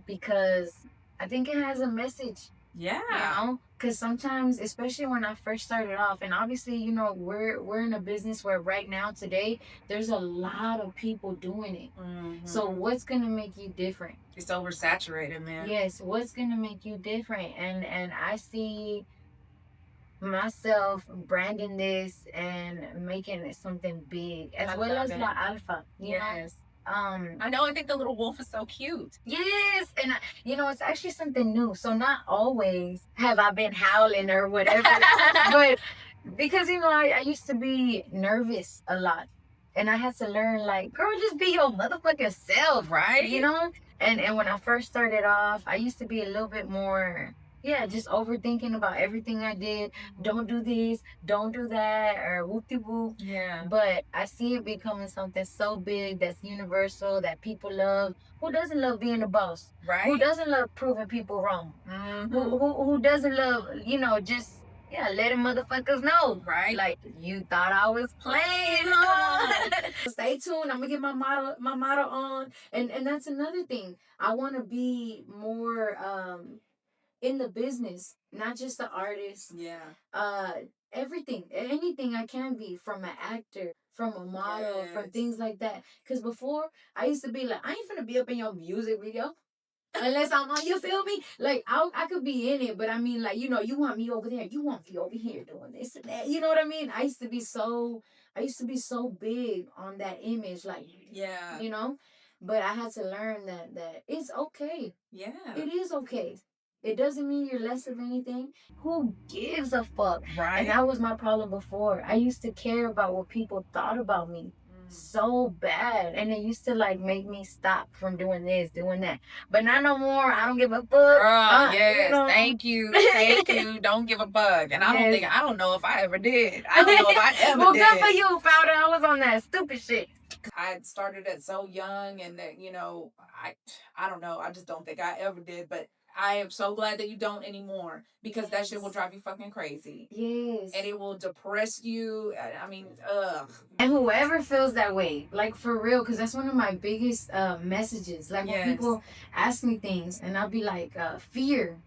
Because I think it has a message. Yeah. You know, because sometimes, especially when I first started off, and obviously, you know, we're in a business where right now today there's a lot of people doing it. Mm-hmm. So what's gonna make you different? It's oversaturated, man. Yes. What's gonna make you different? And I see myself branding this and making it something big, as well as La Alpha. You know? I know. I think the little wolf is so cute. Yes, and you know, it's actually something new. So not always have I been howling or whatever, but because you know, I used to be nervous a lot, and I had to learn, like, girl, just be your motherfucking self, right? You know. And when I first started off, I used to be a little bit more. Yeah, just overthinking about everything I did. Don't do this, don't do that, or whoop-de-whoop. Yeah. But I see it becoming something so big that's universal, that people love. Who doesn't love being a boss? Right. Who doesn't love proving people wrong? Mm-hmm. Who doesn't love, you know, just, yeah, letting motherfuckers know. Right. Like, you thought I was playing, huh? Stay tuned. I'm going to get my motto on. And that's another thing. I want to be more... in the business, not just the artist. Yeah. Everything, anything I can be, from an actor, from a model, from things like that. Because before, I used to be like, I ain't finna be up in your music video unless I'm on, you feel me? Like, I could be in it, but I mean, like, you know, you want me over there, you want me over here doing this and that. You know what I mean? I used to be so big on that image, like, yeah, you know? But I had to learn that it's okay. Yeah. It is okay. It doesn't mean you're less of anything. Who gives a fuck? Right. And that was my problem before. I used to care about what people thought about me so bad. And it used to, like, make me stop from doing this, doing that. But not no more. I don't give a fuck. Yes. You know? Thank you. Thank you. Don't give a fuck. And I don't know if I ever did. I don't know if I ever well, did. Well, good for you, Powda. I was on that stupid shit. I started it so young, and that, you know, I don't know. I just don't think I ever did. But I am so glad that you don't anymore, because that shit will drive you fucking crazy. Yes. And it will depress you. I mean, ugh. And whoever feels that way, like for real, because that's one of my biggest messages. Like when people ask me things, and I'll be like, fear.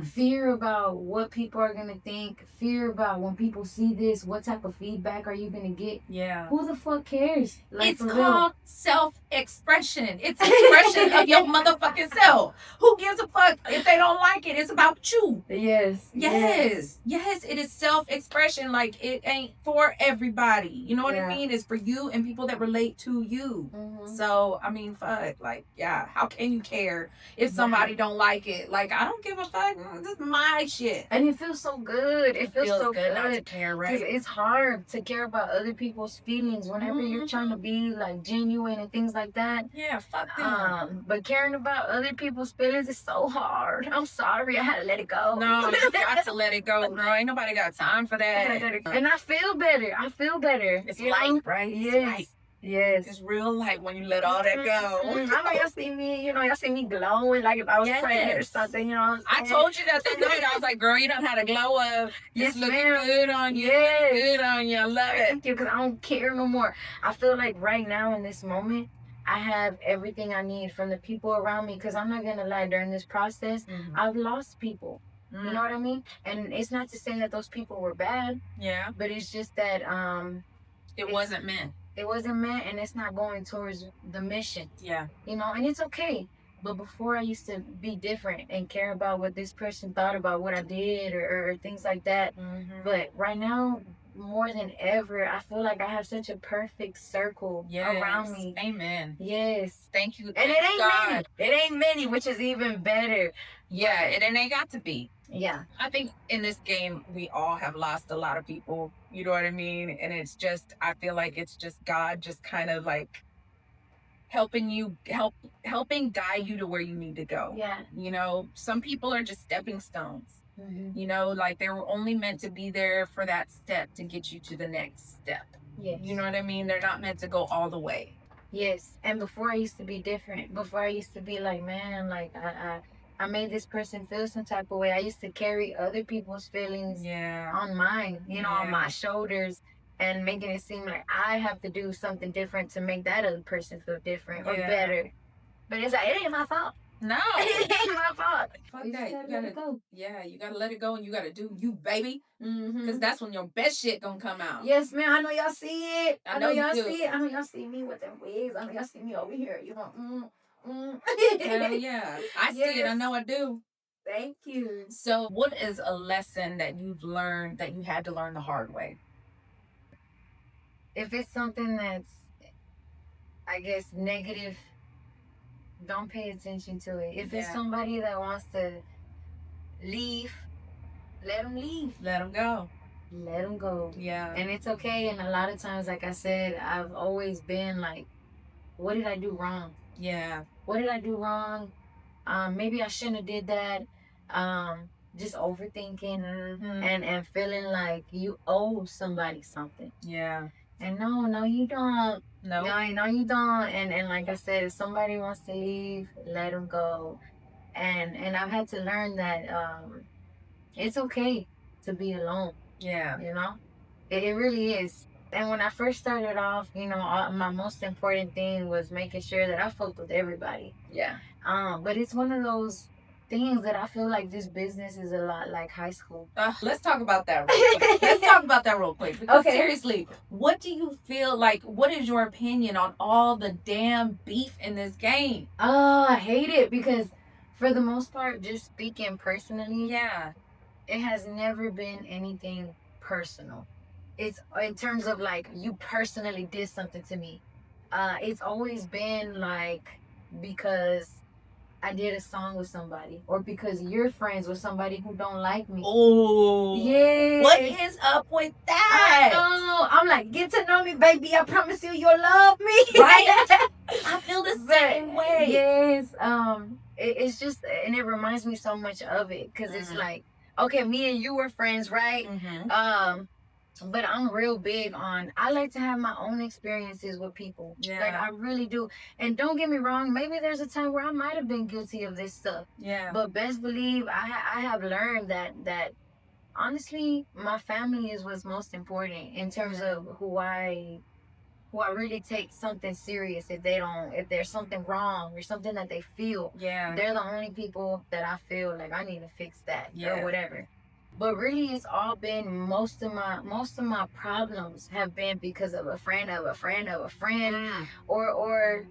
Fear about what people are going to think. Fear about when people see this, what type of feedback are you going to get? Yeah. Who the fuck cares? Like, it's called self-expression. It's expression of your motherfucking self. Who gives a fuck if they don't like it? It's about you. Yes. It is self-expression. Like, it ain't for everybody. You know what I mean? It's for you and people that relate to you. So, I mean, fuck. Like, yeah, how can you care if somebody don't like it? Like, I don't give a fuck. This is my shit. And it feels so good. It feels so good not to care, right? Because it's hard to care about other people's feelings whenever you're trying to be like genuine and things like that. Yeah, fuck them. But caring about other people's feelings is so hard. I'm sorry, I had to let it go. No, you got to let it go, girl. Ain't nobody got time for that. And I feel better. It's light, right? Yes. Yes. It's real light when you let all that go. I know y'all see me, y'all see me glowing like if I was pregnant or something, I told you that the night. I was like, girl, you done had a glow up. It's looking good on you. Yes. Good on you. I love it. Thank you, because I don't care no more. I feel like right now in this moment, I have everything I need from the people around me, because I'm not going to lie, during this process, I've lost people. You know what I mean? And it's not to say that those people were bad. Yeah. But it's just that it wasn't meant. It wasn't meant, and it's not going towards the mission. Yeah. And it's okay. But before, I used to be different and care about what this person thought about what I did or things like that. But right now, more than ever, I feel like I have such a perfect circle around me. Amen. Yes. Thank you. And it ain't many. It ain't many, which is even better. Yeah, it ain't got to be. Yeah. I think in this game, we all have lost a lot of people. You know what I mean? And it's just, I feel like it's just God just kind of like helping guide you to where you need to go. Yeah. Some people are just stepping stones. Like they were only meant to be there for that step to get you to the next step. Yes. You know what I mean? They're not meant to go all the way. Yes. And before, I used to be different. Before, I used to be like, man, like I made this person feel some type of way. I used to carry other people's feelings on mine, on my shoulders, and making it seem like I have to do something different to make that other person feel different or better. But it's like, it ain't my fault. No. It ain't my fault. Fuck that. You gotta go. Yeah, you gotta let it go, and you gotta do you, baby. Because that's when your best shit gonna come out. Yes, man. I know y'all see it. I know y'all see it. I know y'all see me with them wigs. I know y'all see me over here. Hell yeah. I see it. I know I do. Thank you. So what is a lesson that you've learned that you had to learn the hard way? If it's something that's, I guess, negative, don't pay attention to it. If it's somebody that wants to leave, let them leave. Let them go. Let them go. Yeah. And it's okay. And a lot of times, like I said, I've always been like, what did I do wrong? Yeah. What did I do wrong? Maybe I shouldn't have did that. Just overthinking and feeling like you owe somebody something. Yeah. And no, you don't. No, you don't. And like I said, if somebody wants to leave, let them go. And I've had to learn that it's okay to be alone. Yeah. It really is. And when I first started off, my most important thing was making sure that I fucked with everybody. Yeah. But it's one of those things that I feel like this business is a lot like high school. Let's talk about that real quick. Because seriously, what do you feel like, what is your opinion on all the damn beef in this game? I hate it because for the most part, just speaking personally, it has never been anything personal. It's in terms of like you personally did something to me. It's always been like because I did a song with somebody, or because you're friends with somebody who don't like me. Oh, yeah. What is up with that? I'm like, get to know me, baby. I promise you, you'll love me. Right? I feel the same way. Yes. It's just, and it reminds me so much of it because it's like, okay, me and you were friends, right? But I'm real big on, I like to have my own experiences with people. Yeah. Like, I really do. And don't get me wrong, maybe there's a time where I might have been guilty of this stuff. Yeah. But best believe I have learned that honestly, my family is what's most important in terms of who I really take something serious. If there's something wrong or something that they feel, they're the only people that I feel like I need to fix that or whatever. But really, it's all been, most of my problems have been because of a friend of a friend of a friend, or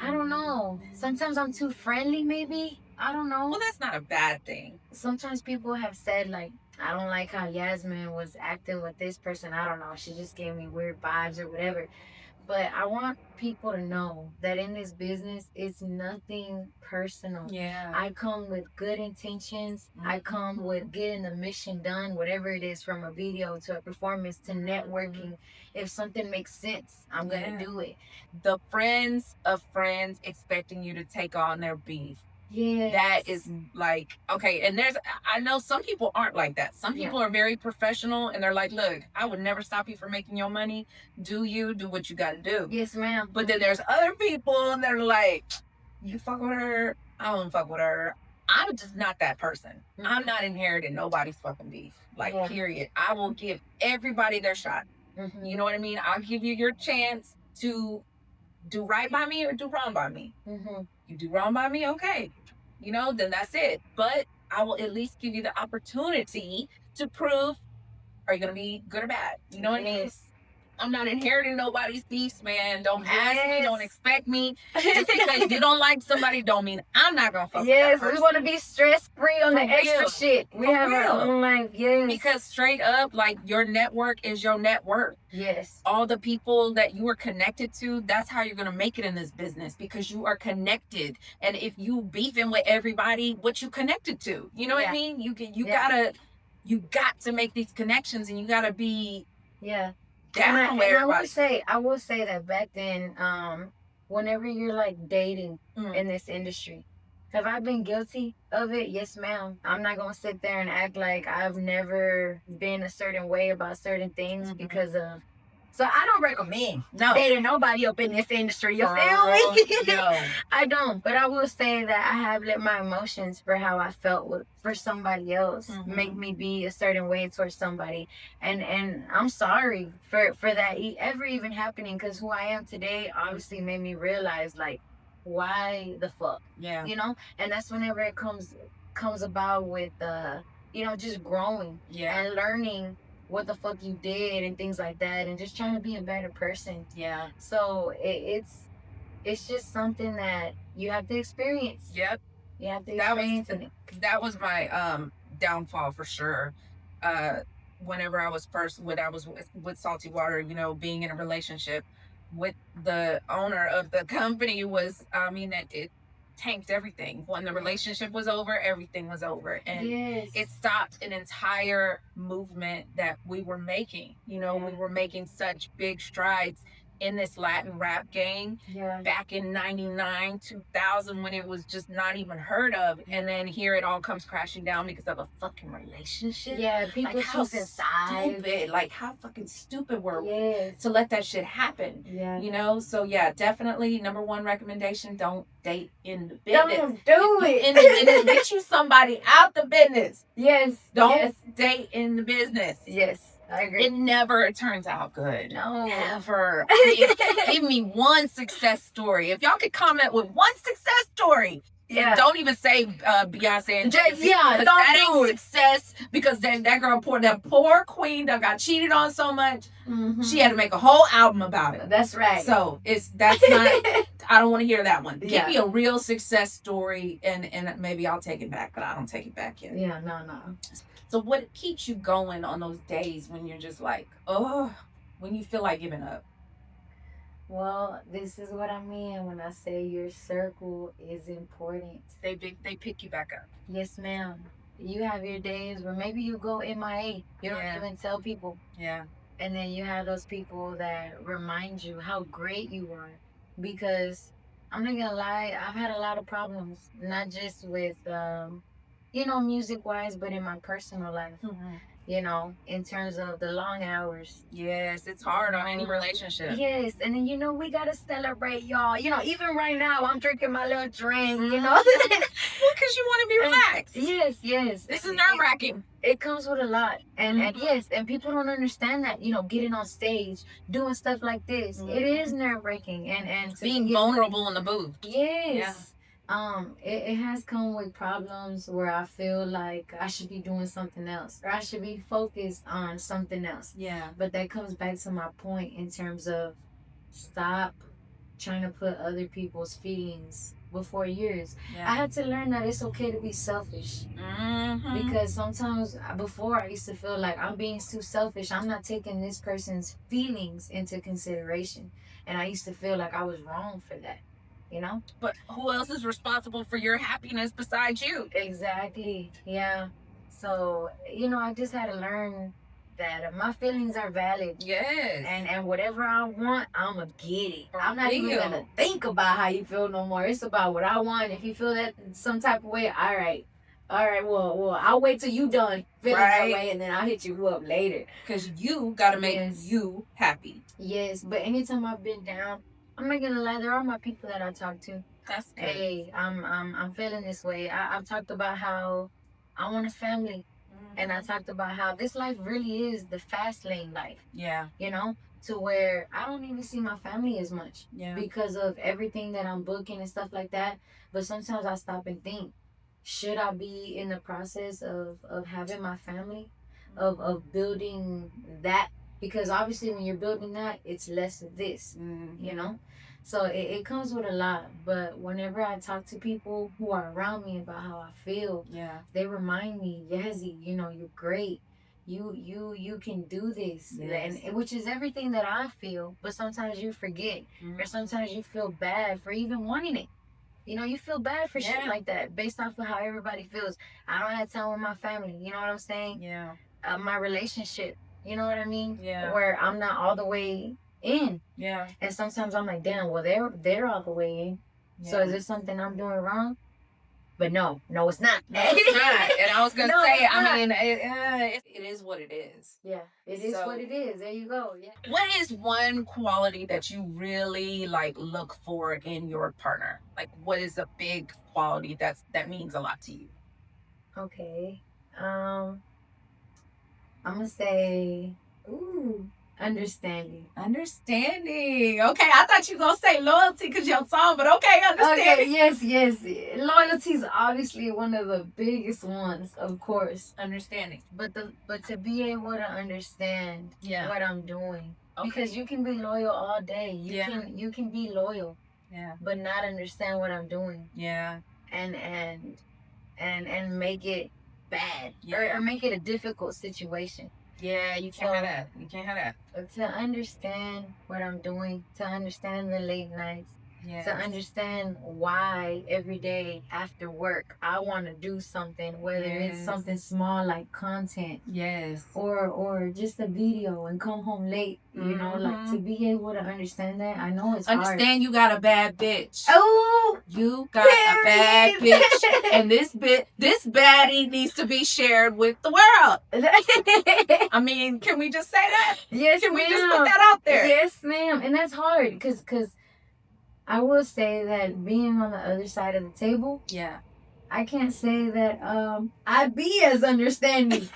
I don't know. Sometimes I'm too friendly, maybe. I don't know. Well, that's not a bad thing. Sometimes people have said, like, I don't like how Yasmin was acting with this person. I don't know. She just gave me weird vibes or whatever. But I want people to know that in this business, it's nothing personal. Yeah. I come with good intentions. I come with getting the mission done, whatever it is, from a video to a performance to networking. If something makes sense, I'm going to do it. The friends of friends expecting you to take on their beef. Yeah. That is like, okay, and I know some people aren't like that. Some people are very professional and they're like, look, I would never stop you from making your money. Do what you gotta do. Yes, ma'am. But then there's other people that are like, you fuck with her, I don't fuck with her. I'm just not that person. I'm not inheriting nobody's fucking beef. Like, period. I will give everybody their shot. You know what I mean? I'll give you your chance to do right by me or do wrong by me. You do wrong by me, okay. You know, then that's it. But I will at least give you the opportunity to prove, are you going to be good or bad? You know what I mean? I'm not inheriting nobody's beefs, man. Don't ask me. Don't expect me. Just because you don't like somebody don't mean I'm not going to fuck with that person. We want to be stress-free on the extra shit. We have our own life, Because straight up, like, your network is your net worth. All the people that you are connected to, that's how you're going to make it in this business, because you are connected. And if you beefing with everybody, what you connected to, you know what I mean? You got to make these connections, and you got to be I will say that back then, whenever you're like dating in this industry, have I been guilty of it? Yes, ma'am. I'm not gonna sit there and act like I've never been a certain way about certain things because of. So I don't recommend dating nobody up in this industry. You feel me? No. I don't. But I will say that I have let my emotions for how I felt for somebody else make me be a certain way towards somebody. And I'm sorry for that ever even happening, because who I am today obviously made me realize, like, why the fuck? You know? And that's whenever it comes about with just growing and learning what the fuck you did and things like that, and just trying to be a better person. So it's just something that you have to experience. You have to experience it. That was my downfall for sure. Whenever I was with Salty Water, you know, being in a relationship with the owner of the company was, I mean, it tanked everything. When the relationship was over, everything was over, and it stopped an entire movement that we were making. You know, we were making such big strides in this Latin rap game back in 99, 2000, when it was just not even heard of. And then here it all comes crashing down because of a fucking relationship. People like, how stupid. Like, how fucking stupid were we to let that shit happen? You know? So definitely number one recommendation, don't date in the business. Don't do it. In the business, get you somebody out the business. Don't date in the business. I agree. It never turns out good. No. Ever. Give me one success story. If y'all could comment with one success story. And don't even say Beyonce and Jay-Z. That ain't success, because that girl, that poor queen that got cheated on so much, she had to make a whole album about it. That's right. So that's not, I don't want to hear that one. Give me a real success story, and maybe I'll take it back, but I don't take it back yet. No. So what keeps you going on those days when you're just like, when you feel like giving up? Well, this is what I mean when I say your circle is important. They pick you back up. Yes, ma'am. You have your days where maybe you go MIA. You don't even tell people. And then you have those people that remind you how great you are. Because I'm not gonna lie, I've had a lot of problems, not just with music wise, but in my personal life. you know, in terms of the long hours. Yes, it's hard on any relationship. Yes, and then, you know, we gotta celebrate, y'all. You know, even right now, I'm drinking my little drink, you know. Well, because you want to be relaxed. Yes. This is nerve-wracking. It comes with a lot. And yes, and people don't understand that, you know, getting on stage, doing stuff like this, it is nerve-wracking. And being vulnerable in the booth. Yes. It has come with problems where I feel like I should be doing something else, or I should be focused on something else. Yeah. But that comes back to my point in terms of stop trying to put other people's feelings before yours. Yeah. I had to learn that it's okay to be selfish. Because sometimes before I used to feel like I'm being too selfish. I'm not taking this person's feelings into consideration. And I used to feel like I was wrong for that. You know? But who else is responsible for your happiness besides you? Exactly. Yeah. So, you know, I just had to learn that my feelings are valid. Yes. And whatever I want, I'ma get it. I'm not even gonna think about how you feel no more. It's about what I want. If you feel that some type of way, all right. Well, I'll wait till you done feeling that way, and then I'll hit you up later. Because you gotta make you happy. Yes, but anytime I've been down, I'm not gonna lie, there are my people that I talk to. That's good. Hey, I'm feeling this way. I've talked about how I want a family. And I talked about how this life really is the fast lane life. Yeah. You know, to where I don't even see my family as much. Yeah. Because of everything that I'm booking and stuff like that. But sometimes I stop and think, should I be in the process of having my family? Of building that? Because obviously when you're building that, it's less of this, you know? So it comes with a lot. But whenever I talk to people who are around me about how I feel, they remind me, Yazzy, you know, you're great. You can do this. Yes. And which is everything that I feel. But sometimes you forget. Or sometimes you feel bad for even wanting it. You know, you feel bad for shit like that based off of how everybody feels. I don't have time with my family. You know what I'm saying? Yeah. My relationship. You know what I mean? Yeah. Where I'm not all the way in. Yeah. And sometimes I'm like, damn, well, they're all the way in. Yeah. So is there something I'm doing wrong? But no, it's not. No, it's not. And I was going to say, I mean, it is what it is. Yeah, it is what it is. There you go. Yeah. What is one quality that you really like look for in your partner? Like, what is a big quality that means a lot to you? Okay. I'm gonna say, understanding. Okay, I thought you were gonna say loyalty because your song, but okay, understanding. Okay, yes. Loyalty is obviously one of the biggest ones, of course. Understanding. But to be able to understand what I'm doing. Okay. Because you can be loyal all day. You can be loyal. Yeah. But not understand what I'm doing. Yeah. And make it bad. Yeah. Or make it a difficult situation. Yeah, you can't have that. You can't have that. To understand what I'm doing, to understand the late nights, to understand why every day after work I want to do something, whether it's something small like content, or just a video and come home late. You know, like to be able to understand that. I know it's hard. You got a bad bitch. Oh, you got a bad bitch, and this baddie needs to be shared with the world. I mean, can we just say that? Yes, can ma'am. we just put that out there? Yes, ma'am. And that's hard because I will say that being on the other side of the table, I can't say that I be as understanding,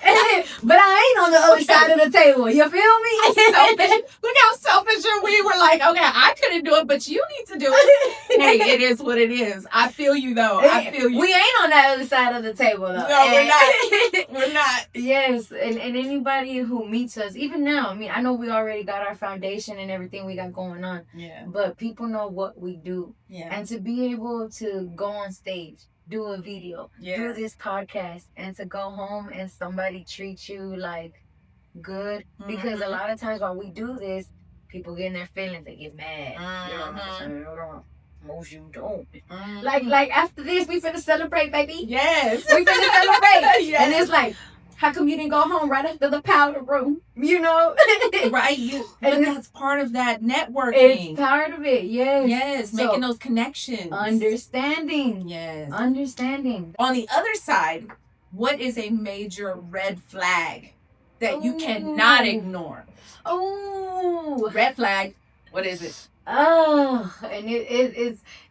but I ain't on the other side of the table. You feel me? Selfish. Look how selfish we were. Like, okay, I couldn't do it, but you need to do it. Hey, it is what it is. I feel you though. I feel you. We ain't on that other side of the table though. No, we're not. We're not. Yes, and anybody who meets us, even now. I mean, I know we already got our foundation and everything we got going on. Yeah. But people know what we do. Yeah. And to be able to go on stage, do a video, do this podcast, and to go home and somebody treat you like good. Because a lot of times while we do this, people get in their feelings, they get mad. You know what I'm saying? Most you don't. Like after this, we finna celebrate, baby. Yes. We finna celebrate. And it's like, how come you didn't go home right after the Powda Room? You know? Right. But that's part of that networking. It's part of it, yes. Yes, so, making those connections. Understanding. Yes. Understanding. On the other side, what is a major red flag that you cannot ignore. Oh, red flag. What is it? Oh, and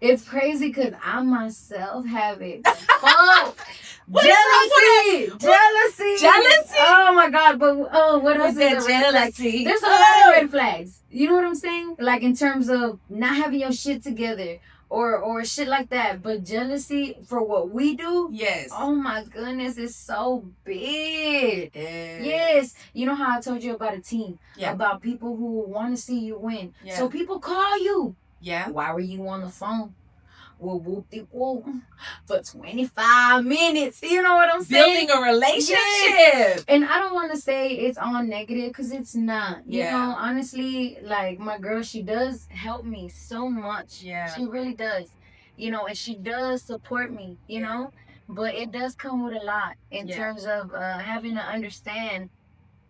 it's crazy because I myself have it. Oh, jealousy. Oh my God! But what else is a red flag? There's a lot of red flags. You know what I'm saying? Like in terms of not having your shit together. Or shit like that, but jealousy for what we do, yes. Oh my goodness, it's so big. Yes, you know how I told you about a team, about people who want to see you win. So people call you. Yeah. Why were you on the phone? Well, whoop-de-whoop for 25 minutes. You know what I'm saying? Building a relationship. Yes. And I don't want to say it's all negative because it's not. You know, honestly, like my girl, she does help me so much. Yeah. She really does. You know, and she does support me, you know. But it does come with a lot in terms of having to understand,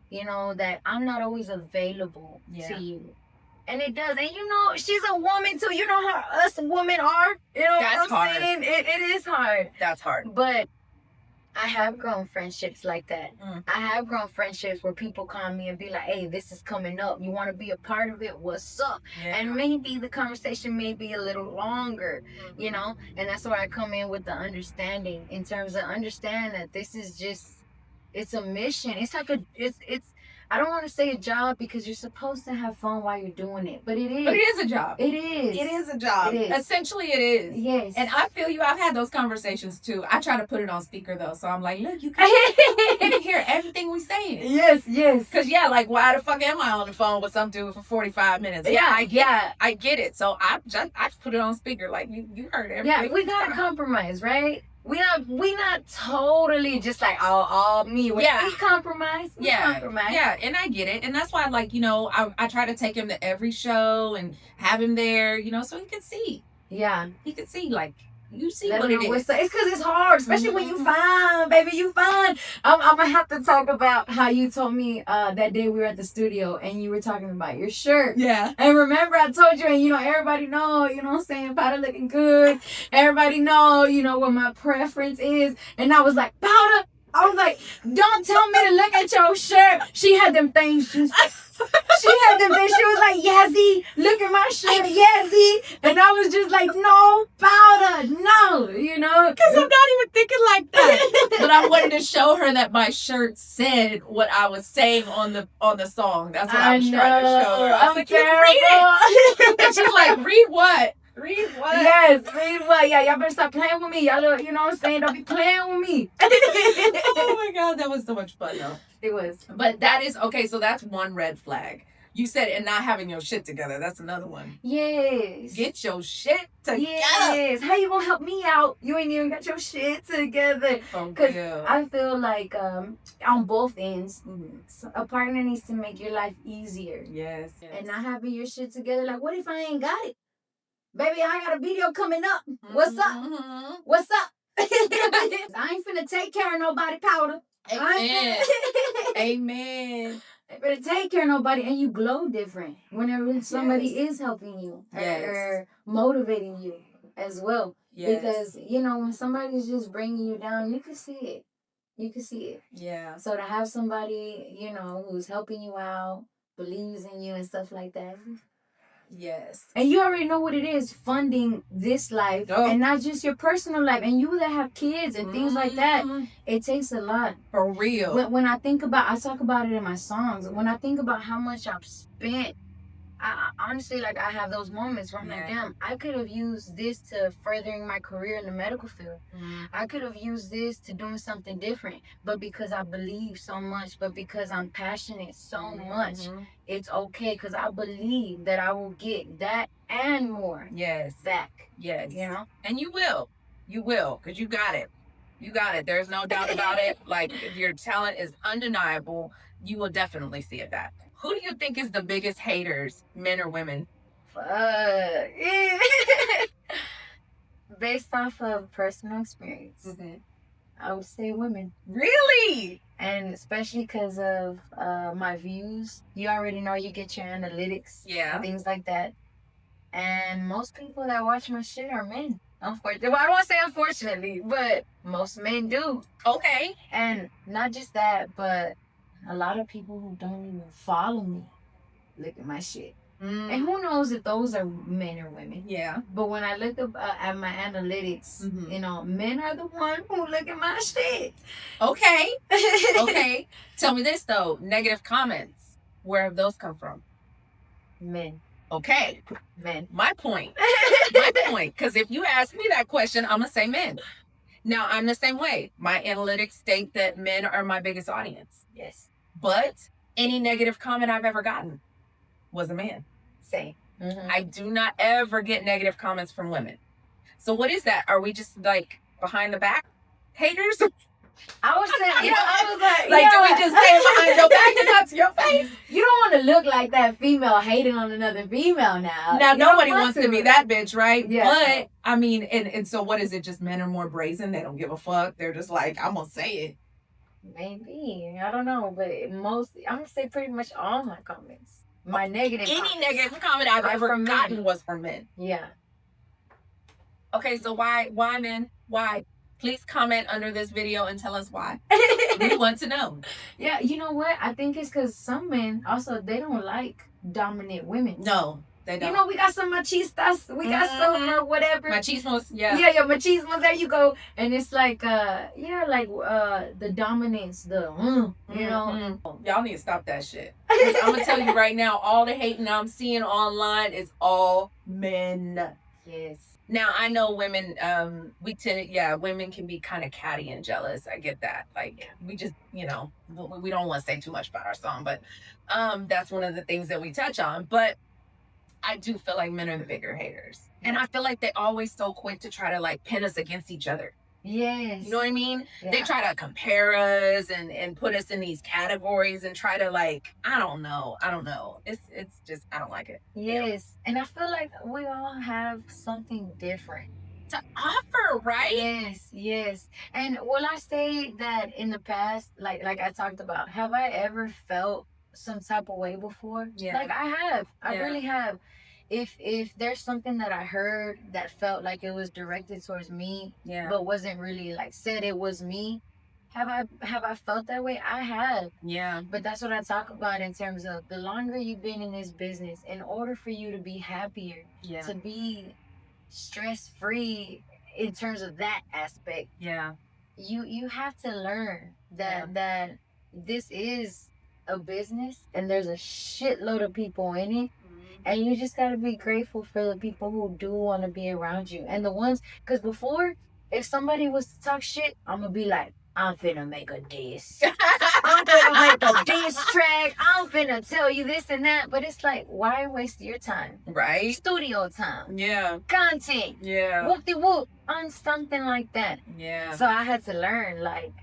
you know, that I'm not always available to you. And it does. And you know, she's a woman too. You know how us women are. You know That's what I'm hard. saying? It is hard. That's hard. But I have grown friendships like that. I have grown friendships where people call me and be like, hey, this is coming up. You want to be a part of it? What's up? Yeah. And maybe the conversation may be a little longer, you know? And that's where I come in with the understanding in terms of understand that this is just, it's a mission. It's like it's I don't want to say a job because you're supposed to have fun while you're doing it, but it is. But it is a job. It is. It is a job. It is. Essentially, it is. Yes. And I feel you. I've had those conversations too. I try to put it on speaker though, so I'm like, look, you can hear everything we saying. Yes. Because like, why the fuck am I on the phone with some dude for 45 minutes? I get it. So I just put it on speaker, like you heard everything. Yeah, we gotta compromise, right? We not totally just like all me. We compromise. We compromise. Yeah, and I get it. And that's why, like, you know, I try to take him to every show and have him there, you know, so he can see. Yeah. He can see, like, you see what it is. It's because it's hard, especially when you find, baby, you find. I'm going to have to talk about how you told me that day we were at the studio and you were talking about your shirt. Yeah. And remember I told you, and, you know, everybody know, you know what I'm saying, Powda looking good. Everybody know, you know, what my preference is. And I was like, Powda. I was like, don't tell me to look at your shirt. She had them things. She had them things. She was like, Yazzy, look at my shirt, Yazzy. And I was just like, no, Powda, no, you know. Because I'm not even thinking like that. But I wanted to show her that my shirt said what I was saying on the song. That's what I was trying to show her. I was like, you read it. And she's like, read what? Read what? Yes, read what? Yeah, y'all better stop playing with me. Y'all, you know what I'm saying? Don't be playing with me. Oh my God, that was so much fun though. It was. But that is, okay, so that's one red flag. You said, and not having your shit together. That's another one. Yes. Get your shit together. Yes. How you gonna help me out? You ain't even got your shit together. Because I feel like on both ends, a partner needs to make your life easier. Yes. And not having your shit together. Like, what if I ain't got it? Baby, I got a video coming up. What's up? What's up? I ain't finna take care of nobody, Powda. Amen. Amen. I better take care of nobody, and you glow different whenever somebody is helping you or motivating you as well. Yes. Because, you know, when somebody's just bringing you down, you can see it. You can see it. Yeah. So to have somebody, you know, who's helping you out, believes in you and stuff like that. Yes. And you already know what it is, funding this life and not just your personal life. And you that have kids and things like that, it takes a lot. For real. When I think about, I talk about it in my songs. When I think about how much I've spent, I honestly, like, I have those moments where I'm like, damn, I could have used this to furthering my career in the medical field. I could have used this to doing something different. But because I believe so much, but because I'm passionate so much, it's okay. Because I believe that I will get that and more back. Yes. You know? And you will. You will. Because you got it. You got it. There's no doubt about it. Like, if your talent is undeniable, you will definitely see it back. Who do you think is the biggest haters, men or women? Based off of personal experience, I would say women. Really? And especially because of my views. You already know you get your analytics. Yeah. Things like that. And most people that watch my shit are men. Unfortunately. Well, I don't want to say unfortunately, but most men do. Okay. And not just that, but a lot of people who don't even follow me look at my shit. And who knows if those are men or women. Yeah. But when I look up at my analytics, you know, men are the one who look at my shit. Okay. Okay. Tell me this, though. Negative comments. Where have those come from? Men. Okay. Men. My point. My point. Because if you ask me that question, I'm going to say men. Now, I'm the same way. My analytics state that men are my biggest audience. Yes. But any negative comment I've ever gotten was a man. Same. I do not ever get negative comments from women. So what is that? Are we just like behind the back haters? I was saying, yeah, I was like, like, yeah. do we just say it behind your back and not to your face? You don't want to look like that female hating on another female now. Now, nobody wants to be that bitch, right? Yeah. But, I mean, and so what is it? Just men are more brazen? They don't give a fuck? They're just like, I'm going to say it. Maybe. I don't know. But I'm going to say pretty much all my comments. My negative Any negative comment I've ever gotten was from men. Yeah. Okay, so why men? Why? Please comment under this video and tell us why. We want to know. Yeah, you know what? I think it's because some men also, they don't like dominant women. No, they don't. You know, we got some machistas. We got some or whatever. Machismos, yeah. Yeah, machismos. There you go. And it's like, the dominance, you know. Y'all need to stop that shit. I'm going to tell you right now, all the hating I'm seeing online is all men. Yes. Now, I know women, women can be kind of catty and jealous. I get that. Like, we just, you know, we don't want to say too much about our song, but that's one of the things that we touch on. But I do feel like men are the bigger haters. And I feel like they always so quick to try to, like, pin us against each other. Yes. You know what I mean? Yeah. They try to compare us and put us in these categories and try to, like, I don't know. It's just, I don't like it. Yes. Yeah. And I feel like we all have something different to offer, right? Yes. And will I say that in the past, like I talked about, have I ever felt some type of way before? Yeah. Like I have. I really have. If there's something that I heard that felt like it was directed towards me, but wasn't really like said it was me, have I felt that way? I have. Yeah. But that's what I talk about in terms of the longer you've been in this business, in order for you to be happier, to be stress-free in terms of that aspect, you have to learn that this is a business and there's a shitload of people in it. And you just got to be grateful for the people who do want to be around you. And the ones, because before, if somebody was to talk shit, I'm going to be like, I'm finna make a diss. I'm finna make a diss track. I'm finna tell you this and that. But it's like, why waste your time? Right. Studio time. Yeah. Content. Yeah. Whoop-de-whoop. On something like that. Yeah. So I had to learn, like,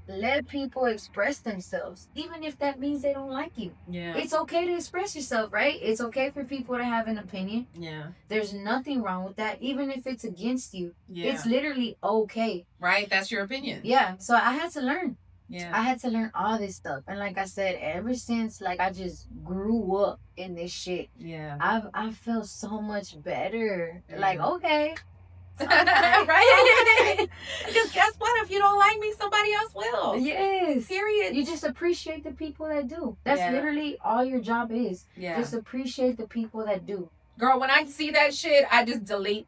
let people express themselves, even if that means they don't like you. Yeah. It's okay to express yourself, right? It's okay for people to have an opinion. Yeah. There's nothing wrong with that, even if it's against you. Yeah. It's literally okay. Right? That's your opinion. Yeah. So I had to learn. Yeah. I had to learn all this stuff. And like I said, ever since like I just grew up in this shit, I felt so much better. Yeah. Like, okay. Right? Because guess what? If you don't like me, somebody else will. Yes. Period. You just appreciate the people that do. That's literally all your job is. Yeah. Just appreciate the people that do. Girl, when I see that shit, I just delete.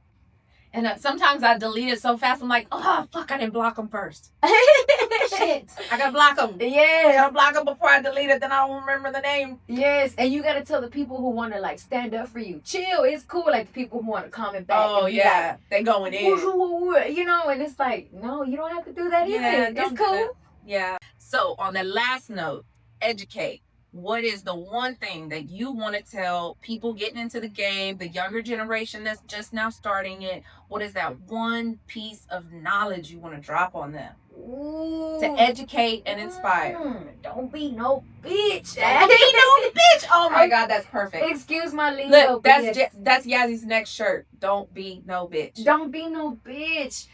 And sometimes I delete it so fast, I'm like, oh, fuck, I didn't block them first. Shit. I gotta block them. Yes. I gotta block them before I delete it, then I don't remember the name. Yes. And you gotta tell the people who want to, like, stand up for you. Chill. It's cool. Like, the people who want to comment back. Oh, yeah. Like, they going in. You know, and it's like, no, you don't have to do that either. It's cool. Yeah. So, on the last note, educate. What is the one thing that you want to tell people getting into the game, the younger generation that's just now starting it? What is that one piece of knowledge you want to drop on them? Ooh. To educate and inspire. Don't be no bitch. Don't be no bitch. Oh my God, that's perfect. Excuse my lingo. Look, that's Yazzy's next shirt. Don't be no bitch. Don't be no bitch.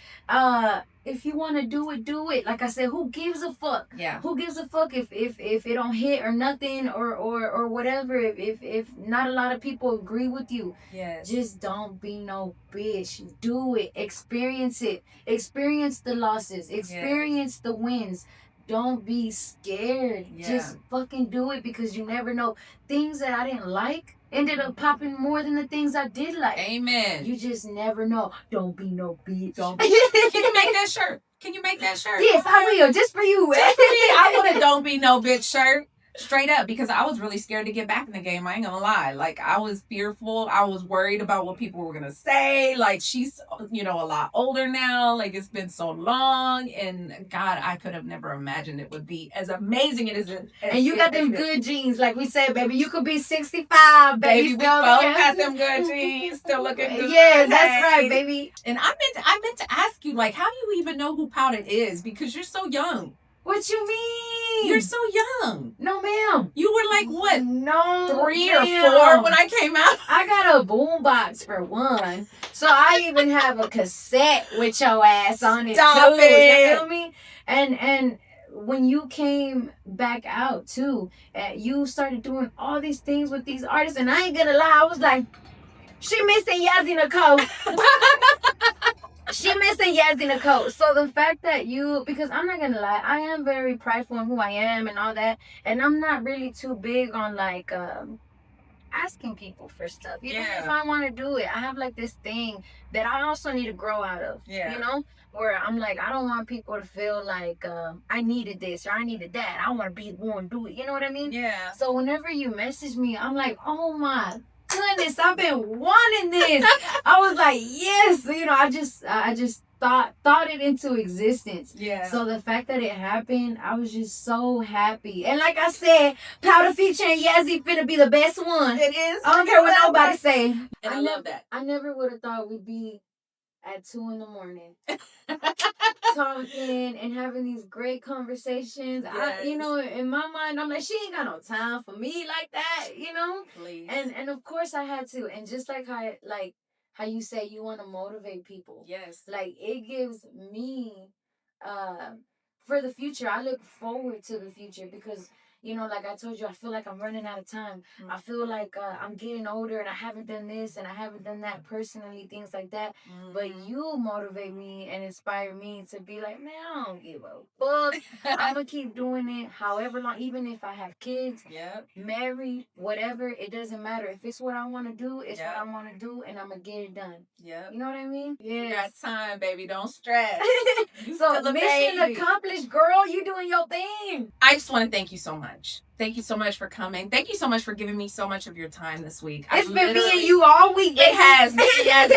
If you want to do it, do it. Like I said, who gives a fuck? Yeah. Who gives a fuck if it don't hit or nothing or whatever? If not a lot of people agree with you. Yes. Just don't be no bitch. Do it. Experience it. Experience the losses. Experience the wins. don't be scared. Yeah. Just fucking do it, because you never know. Things that I didn't like ended up popping more than the things I did like. Amen. You just never know. Don't be no bitch. Can you make that shirt? Can you make that shirt? Yes, I will. Just for you. Just for me. I want a "Don't Be No Bitch" shirt. Straight up, because I was really scared to get back in the game. I ain't gonna lie. Like, I was fearful. I was worried about what people were gonna say. Like, she's, a lot older now. Like, it's been so long. And God, I could have never imagined it would be as amazing as it is. And you got them good genes, like we said, baby. You could be 65, baby. We both got them good genes. Still looking good. Yes, that's right, baby. And I meant to ask you, like, how do you even know who Powda is? Because you're so young. What you mean? You're so young. No, ma'am. You were like, what? No, 3 or 4 when I came out? I got a boombox for one. So I even have a cassette with your ass on it. Stop too. it. You feel me? And when you came back out too, you started doing all these things with these artists, and I ain't gonna lie, I was like, she missing Yazzy Nicole. She missing Yazzy Nicole. So the fact that because I'm not gonna lie, I am very prideful in who I am and all that, and I'm not really too big on like asking people for stuff. Even if I want to do it, I have like this thing that I also need to grow out of. Yeah. You know, where I'm like, I don't want people to feel like I needed this or I needed that. I want to be the one to do it. You know what I mean? Yeah. So whenever you message me, I'm like, oh my goodness, I've been wanting this. I was like, yes. I just thought it into existence. Yeah. So the fact that it happened, I was just so happy. And like I said, Powda featuring Yazzy finna be the best one. It is. I don't care what nobody say. And I love that. I never would have thought we'd be at 2 a.m. talking and having these great conversations. Yes. In my mind, I'm like, she ain't got no time for me like that, Please. And of course I had to. And just like how you say you want to motivate people. Yes. Like, it gives me for the future. I look forward to the future because like I told you, I feel like I'm running out of time. Mm-hmm. I feel like I'm getting older and I haven't done this and I haven't done that personally, things like that. Mm-hmm. But you motivate me and inspire me to be like, man, I don't give a fuck. I'm going to keep doing it however long, even if I have kids, married, whatever. It doesn't matter. If it's what I want to do, it's what I want to do, and I'm going to get it done. Yeah. You know what I mean? Yeah. You got time, baby. Don't stress. So mission accomplished, girl. You doing your thing. I just want to thank you so much. Thank you so much for coming. Thank you so much for giving me so much of your time this week. It's been me and you all week. It has. Yes,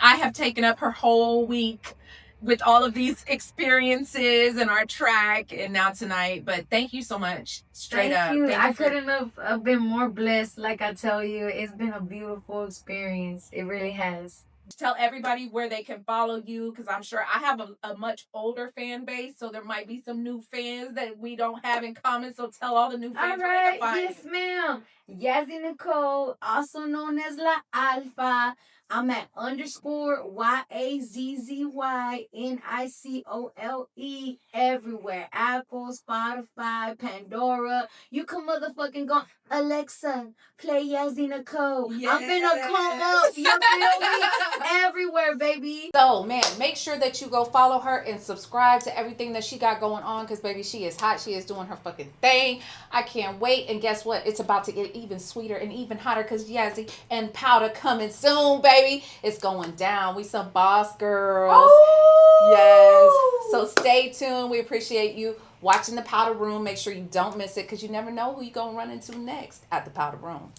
I have taken up her whole week with all of these experiences and our track and now tonight. But thank you so much. Straight up. Thank you. I couldn't have been more blessed. Like I tell you, it's been a beautiful experience. It really has. Tell everybody where they can follow you, because I'm sure I have a much older fan base, so there might be some new fans that we don't have in common. So tell all the new fans where they can find yes, ma'am. Yazzy Nicole, also known as La Alpha. I'm at _YAZZYNICOLE everywhere. Apple, Spotify, Pandora. You can motherfucking go, Alexa, play Yazzy Nicole. Yes. I'm finna come up. You feel me? Everywhere, baby. So, man, make sure that you go follow her and subscribe to everything that she got going on, because, baby, she is hot. She is doing her fucking thing. I can't wait. And guess what? It's about to get even sweeter and even hotter, because Yazzy and Powda coming soon, baby. It's going down. We some boss girls. Oh! Yes. So stay tuned. We appreciate you watching the Powda Room. Make sure you don't miss it, because you never know who you're going to run into next at the Powda Room.